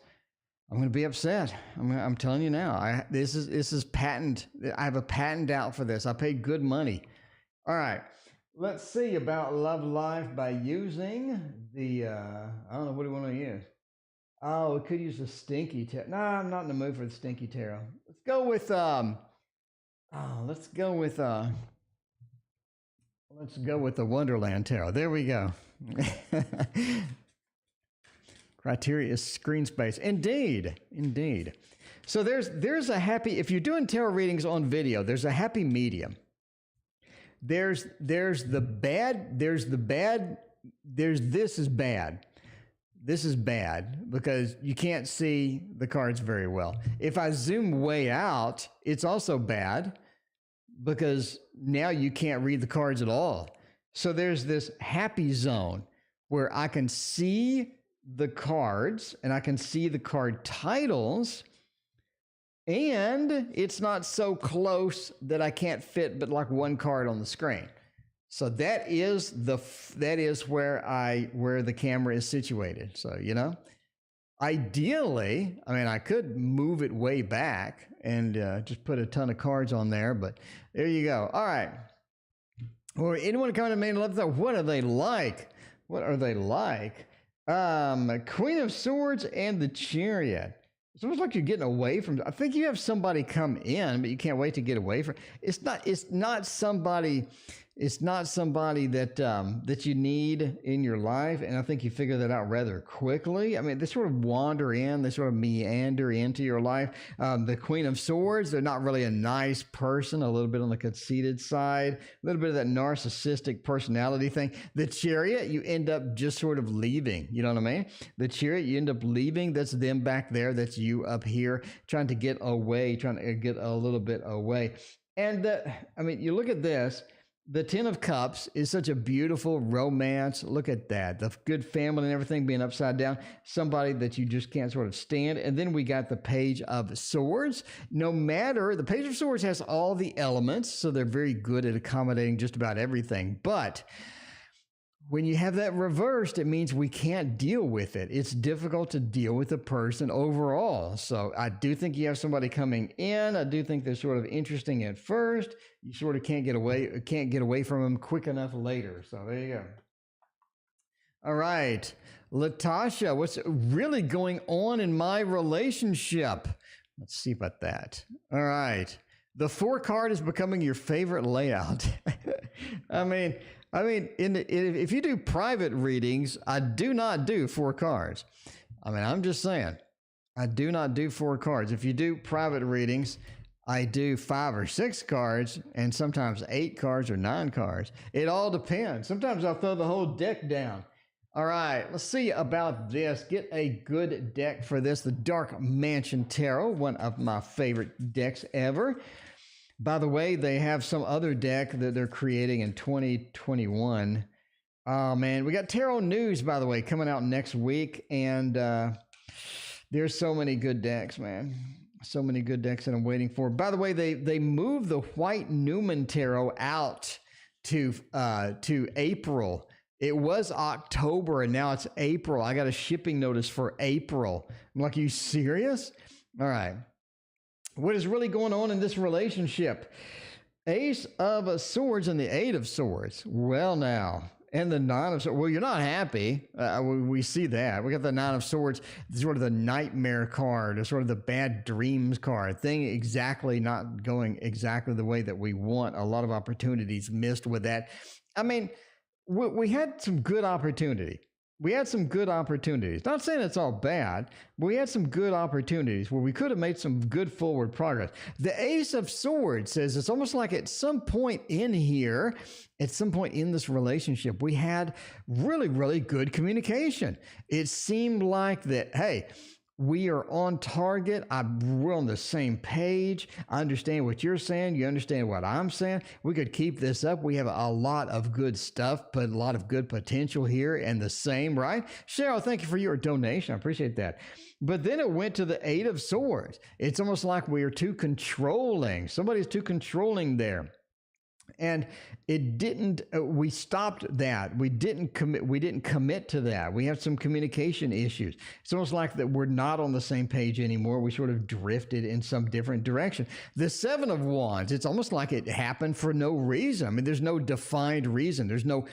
I'm going to be upset. I'm telling you now. This is patent. I have a patent out for this. I paid good money. All right, let's see about love life by using the, I don't know, what do we want to use? Oh, we could use the Stinky Tarot. No, I'm not in the mood for the Stinky Tarot. Let's go with, let's go with the Wonderland Tarot. There we go. Criteria is screen space. Indeed. So there's a happy, if you're doing tarot readings on video, there's a happy medium. There's this is bad. This is bad because you can't see the cards very well. If I zoom way out, it's also bad because now you can't read the cards at all. So there's this happy zone where I can see the cards and I can see the card titles, and it's not so close that I can't fit but like one card on the screen. So that is where the camera is situated. So, you know, ideally, I mean, I could move it way back and just put a ton of cards on there, but there you go. All right. Or anyone coming to me and love that? What are they like? What are they like? Queen of Swords and the Chariot. It's almost like you're getting away from. I think you have somebody come in, but you can't wait to get away from. It's not somebody that you need in your life, and I think you figure that out rather quickly. I mean, they sort of wander in, they sort of meander into your life. The Queen of Swords, they're not really a nice person, a little bit on the conceited side, a little bit of that narcissistic personality thing. The Chariot, you end up just sort of leaving, you know what I mean? The Chariot, you end up leaving, that's them back there, that's you up here, trying to get away, trying to get a little bit away. And, I mean, you look at this, The Ten of Cups is such a beautiful romance. Look at that. The good family and everything being upside down. Somebody that you just can't sort of stand. And then we got the Page of Swords. No matter, the Page of Swords has all the elements, so they're very good at accommodating just about everything. But when you have that reversed, it means we can't deal with it. It's difficult to deal with a person overall. So I do think you have somebody coming in. I do think they're sort of interesting at first. You sort of can't get away from them quick enough later. So there you go. All right, Latasha, what's really going on in my relationship? Let's see about that. All right. The 4 card is becoming your favorite layout. I mean, if you do private readings, I do not do 4 cards. I mean, I'm just saying, I do not do 4 cards. If you do private readings, I do 5 or 6 cards, and sometimes 8 cards or 9 cards. It all depends. Sometimes I'll throw the whole deck down. All right, let's see about this. Get a good deck for this. The Dark Mansion Tarot, one of my favorite decks ever. By the way, they have some other deck that they're creating in 2021. Oh, man. We got Tarot News, by the way, coming out next week. And there's so many good decks, man. So many good decks that I'm waiting for. By the way, they moved the White Newman Tarot out to April. It was October, and now it's April. I got a shipping notice for April. I'm like, are you serious? All right. What is really going on in this relationship? Ace of Swords and the 8 of Swords. Well, now, and the 9 of Swords. Well, you're not happy. We see that. We got the 9 of Swords, sort of the nightmare card, or sort of the bad dreams card. Thing exactly not going exactly the way that we want. A lot of opportunities missed with that. I mean, we had some good opportunity. We had some good opportunities. Not saying it's all bad, but we had some good opportunities where we could have made some good forward progress. The Ace of Swords says it's almost like at some point in here, at some point in this relationship, we had really, really good communication. It seemed like that, hey, we are on target. We're on the same page. I understand what you're saying. You understand what I'm saying. We could keep this up. We have a lot of good stuff, but a lot of good potential here, and the same, right? Cheryl, thank you for your donation. I appreciate that. But then it went to the 8 of Swords. It's almost like we are too controlling. Somebody's too controlling there. And it didn't, we stopped that. We didn't commit to that. We have some communication issues. It's almost like that we're not on the same page anymore. We sort of drifted in some different direction. The 7 of Wands, it's almost like it happened for no reason. I mean, there's no defined reason. There's no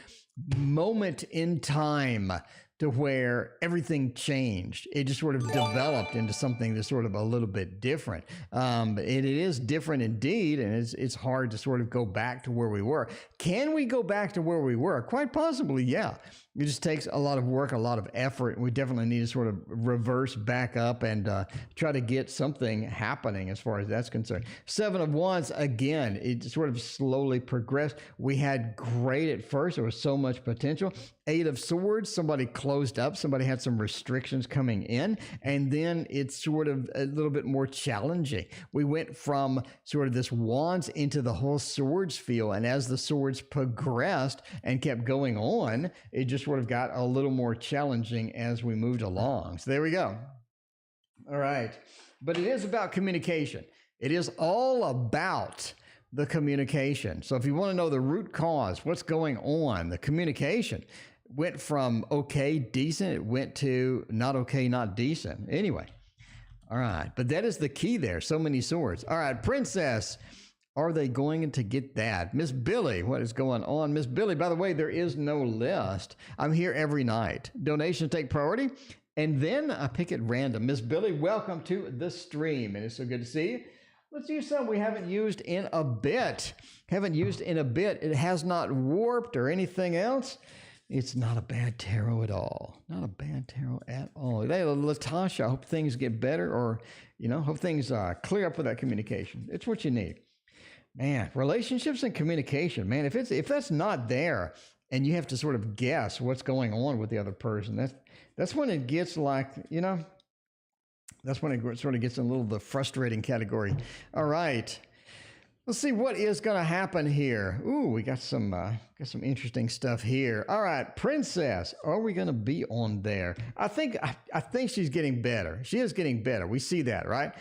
moment in time to where everything changed. It just sort of developed into something that's sort of a little bit different. It is different indeed, and it's hard to sort of go back to where we were. Can we go back to where we were? Quite possibly, yeah. It just takes a lot of work, a lot of effort. We definitely need to sort of reverse back up and try to get something happening as far as that's concerned. 7 of Wands, again, it sort of slowly progressed. We had great at first. There was so much potential. 8 of Swords, somebody closed up. Somebody had some restrictions coming in. And then it's sort of a little bit more challenging. We went from sort of this Wands into the whole Swords feel. And as the Swords progressed and kept going on, it just sort of got a little more challenging as we moved along. So there we go. All right. But it is about communication. It is all about the communication. So if you want to know the root cause, what's going on, the communication went from okay, decent, it went to not okay, not decent. Anyway. All right. But that is the key there. So many swords. All right. Princess. Are they going to get that? Miss Billy, what is going on? Miss Billy, by the way, there is no list. I'm here every night. Donations take priority, and then I pick at random. Miss Billy, welcome to the stream, and it's so good to see you. Let's use some we haven't used in a bit. It has not warped or anything else. It's not a bad tarot at all. Not a bad tarot at all. Hey, Latasha, I hope things get better, or, hope things clear up with that communication. It's what you need. Man, relationships and communication, man, if that's not there and you have to sort of guess what's going on with the other person, that's when it gets like, that's when it sort of gets in a little the frustrating category. All right. Let's see what is going to happen here. Ooh, we got some interesting stuff here. All right, Princess, are we going to be on there? I think she's getting better. She is getting better. We see that, right?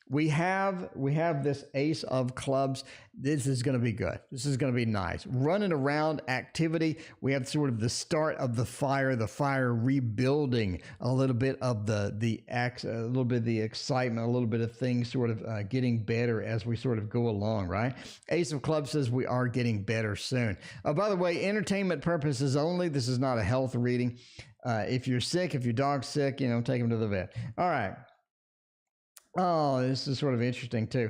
We have this Ace of Clubs. This is going to be good. This is going to be nice. Running around activity. We have sort of the start of the fire rebuilding, a little bit of the excitement, a little bit of things sort of getting better as we sort of go along, right? Ace of Clubs says we are getting better soon. By the way, entertainment purposes only. This is not a health reading. If you're sick, if your dog's sick, take him to the vet. All right. Oh, this is sort of interesting too.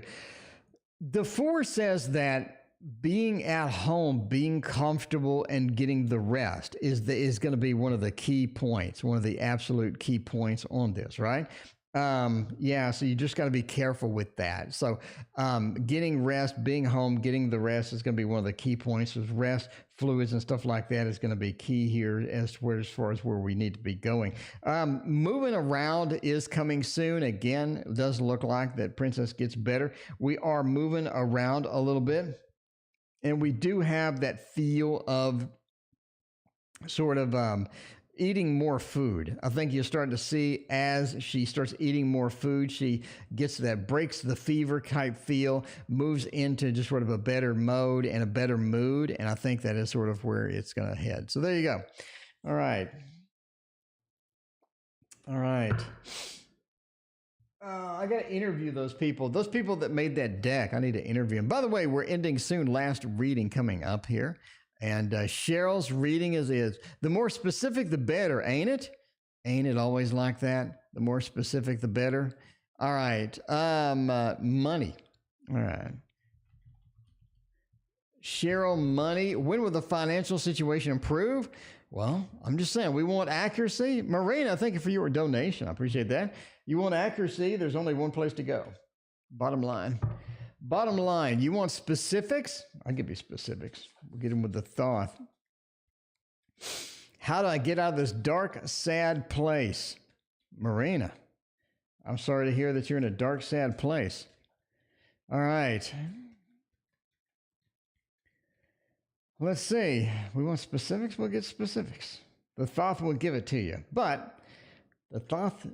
The 4 says that being at home, being comfortable, and getting the rest is going to be one of the key points, one of the absolute key points on this, right? So you just got to be careful with that. So getting rest, being home, getting the rest is going to be one of the key points. Is rest, fluids, and stuff like that is going to be key here as far as where we need to be going. Moving around is coming soon. Again, it does look like that Princess gets better. We are moving around a little bit, and we do have that feel of sort of eating more food. I think you're starting to see as she starts eating more food, she gets that breaks the fever type feel, moves into just sort of a better mode and a better mood. And I think that is sort of where it's going to head. So there you go. All right. I got to interview those people that made that deck. I need to interview them. By the way, we're ending soon. Last reading coming up here. And Cheryl's reading is the more specific, the better, ain't it? Ain't it always like that? The more specific, the better. All right. Money. All right. Cheryl, money. When will the financial situation improve? Well, I'm just saying, we want accuracy. Marina, thank you for your donation. I appreciate that. You want accuracy? There's only one place to go. Bottom line. You want specifics? I'll give you specifics. We'll get them with the thought. How do I get out of this dark, sad place? Marina, I'm sorry to hear that you're in a dark, sad place. All right. Let's see. We want specifics? We'll get specifics. The Thoth will give it to you. But the Thoth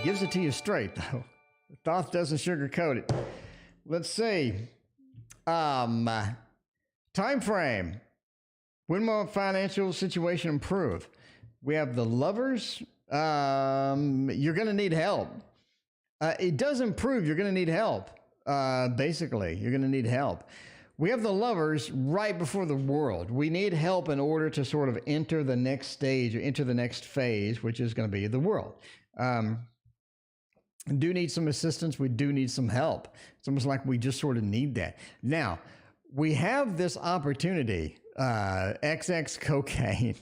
gives it to you straight, though. The Thoth doesn't sugarcoat it. Let's see. Time frame. When will financial situation improve? We have the Lovers. You're going to need help. It does improve. You're going to need help. Basically, you're going to need help. We have the Lovers right before the World. We need help in order to sort of enter the next stage or enter the next phase, which is going to be the World. Do need some assistance. We do need some help. It's almost like we just sort of need that. Now, we have this opportunity, XX Cocaine.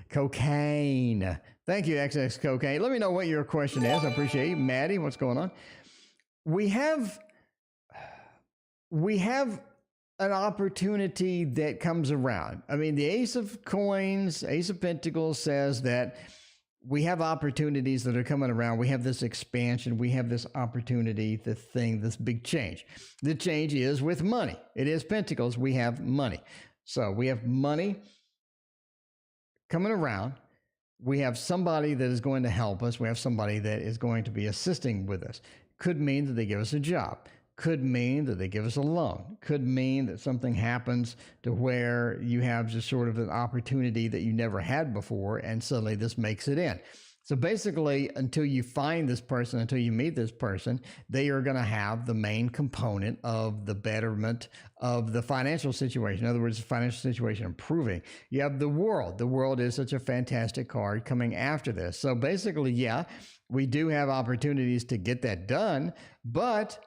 Cocaine. Thank you, XX Cocaine. Let me know what your question is. I appreciate you. Maddie, what's going on? We have an opportunity that comes around. I mean, the Ace of Coins, Ace of Pentacles says that we have opportunities that are coming around. We have this expansion. We have this opportunity, this big change. The change is with money. It is Pentacles. We have money. So we have money coming around. We have somebody that is going to help us. We have somebody that is going to be assisting with us. Could mean that they give us a job. Could mean that they give us a loan. Could mean that something happens to where you have just sort of an opportunity that you never had before, and suddenly this makes it in. So basically, until you find this person, until you meet this person, they are going to have the main component of the betterment of the financial situation. In other words, the financial situation improving. You have the World. The World is such a fantastic card coming after this. So basically, yeah, we do have opportunities to get that done, but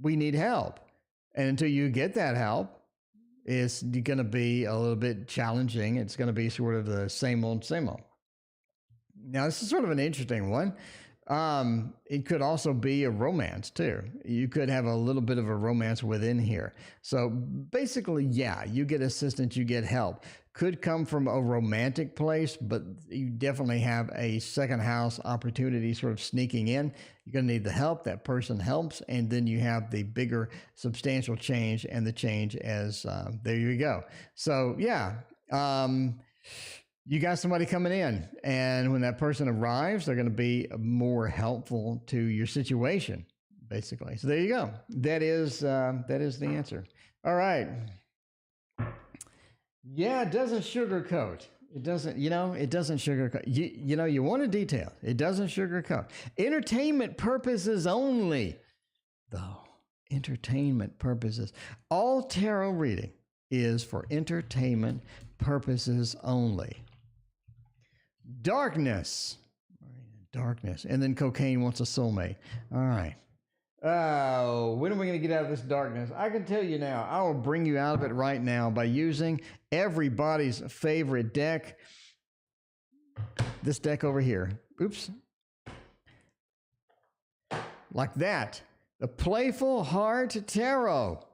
we need help. And until you get that help, it's going to be a little bit challenging. It's going to be sort of the same old, same old. Now, this is sort of an interesting one. It could also be a romance too. You could have a little bit of a romance within here. So basically, yeah, you get assistance, you get help. Could come from a romantic place, but you definitely have a second house opportunity sort of sneaking in. You're going to need the help. That person helps. And then you have the bigger substantial change, and the change as there you go. So, yeah. You got somebody coming in, and when that person arrives, they're going to be more helpful to your situation, basically. So there you go. That is the answer. All right. Yeah, it doesn't sugarcoat. It doesn't, it doesn't sugarcoat. You want a detail. It doesn't sugarcoat. Entertainment purposes only, though. Entertainment purposes. All tarot reading is for entertainment purposes only. Darkness. Darkness. And then cocaine wants a soulmate. All right. When are we going to get out of this darkness? I can tell you now. I will bring you out of it right now by using everybody's favorite deck. This deck over here. Oops. Like that. The Playful Heart Tarot.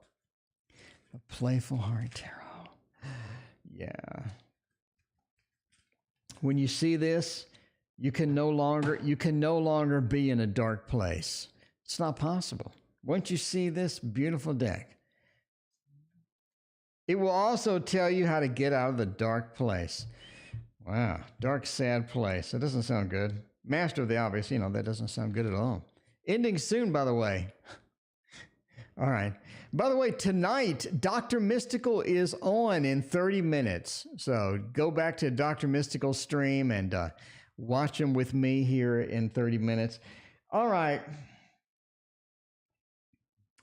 The Playful Heart Tarot. Yeah. When you see this, you can no longer be in a dark place. It's not possible. Once you see this beautiful deck, it will also tell you how to get out of the dark place. Wow, dark, sad place. That doesn't sound good. Master of the obvious, that doesn't sound good at all. Ending soon, by the way. All right. By the way, tonight, Dr. Mystical is on in 30 minutes. So go back to Dr. Mystical's stream and watch him with me here in 30 minutes. All right.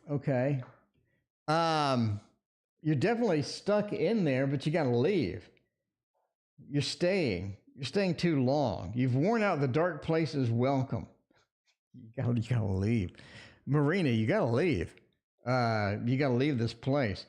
Okay. You're definitely stuck in there, but you got to leave. You're staying too long. You've worn out the dark places. Welcome. You gotta leave. Marina, you gotta leave. You gotta leave this place.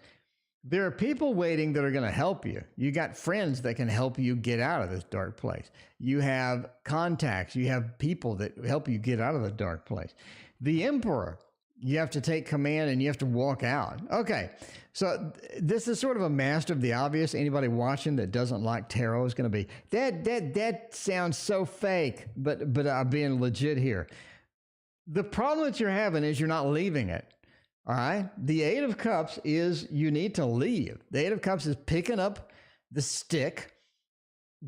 There are people waiting that are going to help you. You got friends that can help you get out of this dark place. You have contacts. You have people that help you get out of the dark place. The Emperor, you have to take command and you have to walk out. Okay, so this is sort of a master of the obvious. Anybody watching that doesn't like tarot is going to be, that sounds so fake, but I'm being legit here. The problem that you're having is you're not leaving it. All right. The Eight of Cups is you need to leave. The Eight of Cups is picking up the stick,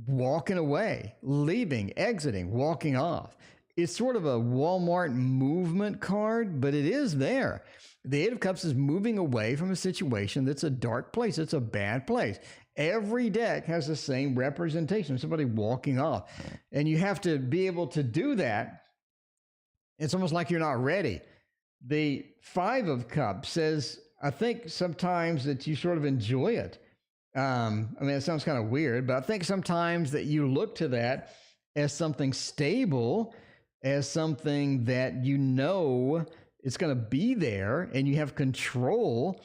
walking away, leaving, exiting, walking off. It's sort of a Walmart movement card, but it is there. The Eight of Cups is moving away from a situation that's a dark place. It's a bad place. Every deck has the same representation of somebody walking off. And you have to be able to do that. It's almost like you're not ready. The Five of Cups says, I think sometimes that you sort of enjoy it. It sounds kind of weird, but I think sometimes that you look to that as something stable, as something that it's going to be there and you have control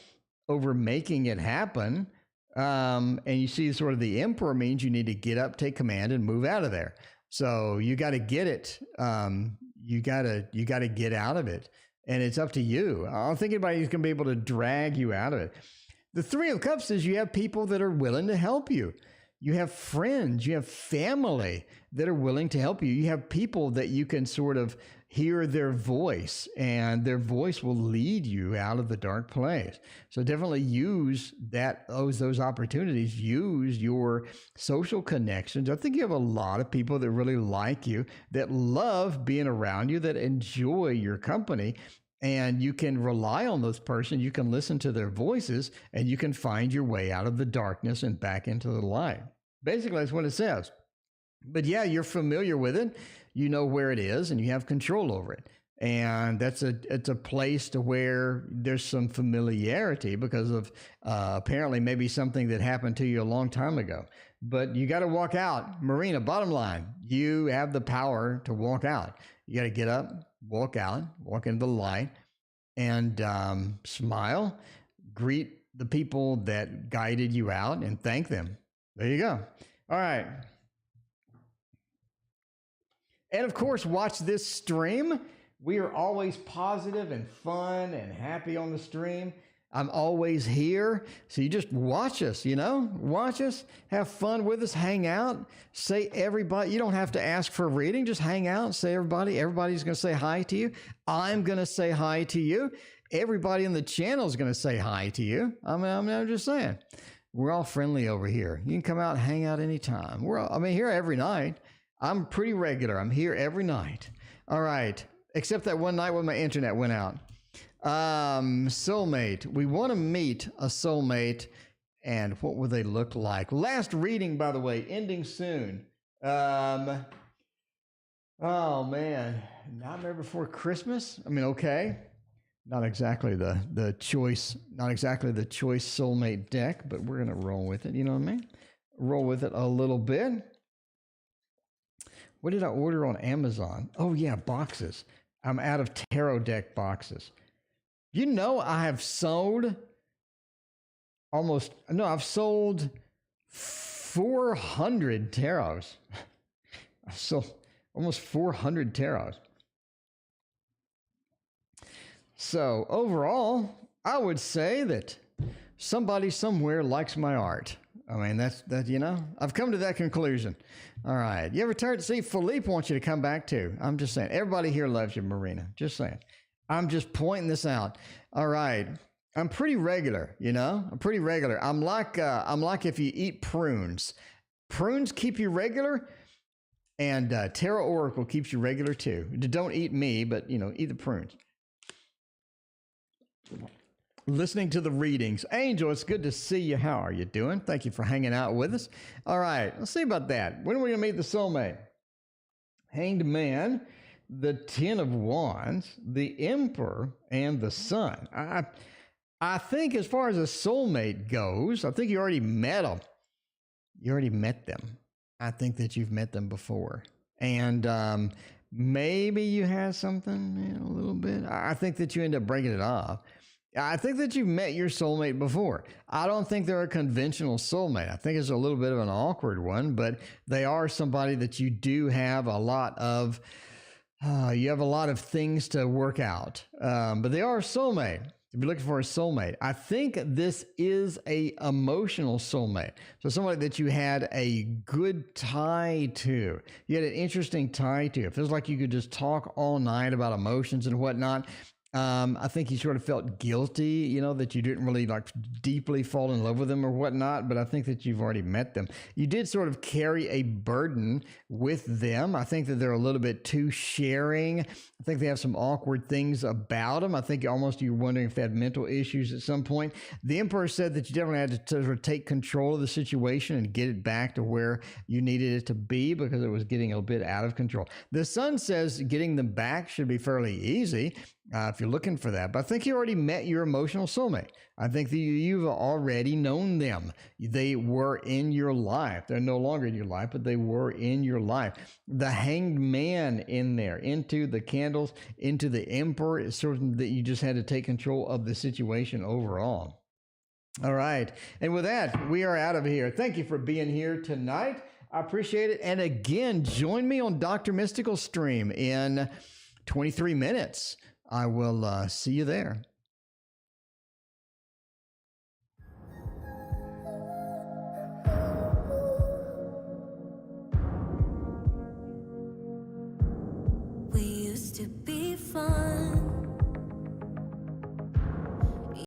over making it happen. And you see sort of the Emperor means you need to get up, take command, and move out of there. So you got to get it. You got to get out of it. And it's up to you. I don't think anybody's going to be able to drag you out of it. The Three of Cups is you have people that are willing to help you. You have friends, you have family that are willing to help you. You have people that you can sort of hear their voice, and their voice will lead you out of the dark place. So definitely use those opportunities. Use your social connections. I think you have a lot of people that really like you, that love being around you, that enjoy your company. And you can rely on those persons. You can listen to their voices, and you can find your way out of the darkness and back into the light. Basically, that's what it says. But yeah, you're familiar with it. You know where it is, and you have control over it. And it's a place to where there's some familiarity because of apparently maybe something that happened to you a long time ago. But you got to walk out. Marina, bottom line, you have the power to walk out. You got to get up, walk out, walk into the light, and smile, greet the people that guided you out, and thank them. There you go. All right. And of course, watch this stream. We are always positive and fun and happy on the stream. I'm always here. So you just watch us, watch us, have fun with us, hang out, say everybody. You don't have to ask for a reading. Just hang out, say everybody. Everybody's going to say hi to you. I'm going to say hi to you. Everybody in the channel is going to say hi to you. I'm just saying. We're all friendly over here. You can come out and hang out anytime. Here every night. I'm pretty regular. I'm here every night. All right. Except that one night when my internet went out. Soulmate. We want to meet a soulmate. And what will they look like? Last reading, by the way, ending soon. Oh, man. Nightmare Before Christmas? Okay. Not exactly the choice soulmate deck, but we're gonna roll with it. You know what I mean? Roll with it a little bit. What did I order on Amazon? Oh yeah, boxes. I'm out of tarot deck boxes. I have sold I've sold 400 tarots. I've sold almost 400 tarots. So overall, I would say that somebody somewhere likes my art. I've come to that conclusion. All right. You ever see Philippe wants you to come back too? I'm just saying. Everybody here loves you, Marina. Just saying. I'm just pointing this out. All right. I'm pretty regular, I'm pretty regular. I'm like if you eat prunes. Prunes keep you regular, and Tarot Oracle keeps you regular too. Don't eat me, but eat the prunes. Listening to the readings. Angel, it's good to see you. How are you doing? Thank you for hanging out with us. All right, let's see about that. When are we going to meet the soulmate? Hanged Man, the Ten of Wands, the Emperor, and the Sun. I think as far as a soulmate goes, I think you already met them. You already met them. I think that you've met them before. And maybe you had something a little bit. I think that you end up breaking it off. I think that you've met your soulmate before. I don't think they're a conventional soulmate. I think it's a little bit of an awkward one, but they are somebody that you do have a lot of, things to work out. But they are a soulmate. If you're looking for a soulmate, I think this is a emotional soulmate. So somebody that you had a good tie to. You had an interesting tie to. It feels like you could just talk all night about emotions and whatnot. I think you sort of felt guilty, that you didn't really deeply fall in love with them or whatnot, but I think that you've already met them. You did sort of carry a burden with them. I think that they're a little bit too sharing. I think they have some awkward things about them. I think you're wondering if they had mental issues at some point. The Emperor said that you definitely had to sort of take control of the situation and get it back to where you needed it to be because it was getting a bit out of control. The Sun says getting them back should be fairly easy. If you're looking for that. But I think you already met your emotional soulmate. I think that you've already known them. They were in your life. They're no longer in your life, but they were in your life. The Hanged Man in there, into the candles, into the Emperor, is sort of that you just had to take control of the situation overall. All right. And with that, we are out of here. Thank you for being here tonight. I appreciate it. And again, join me on Dr. Mystical stream in 23 minutes. I will see you there. We used to be fun.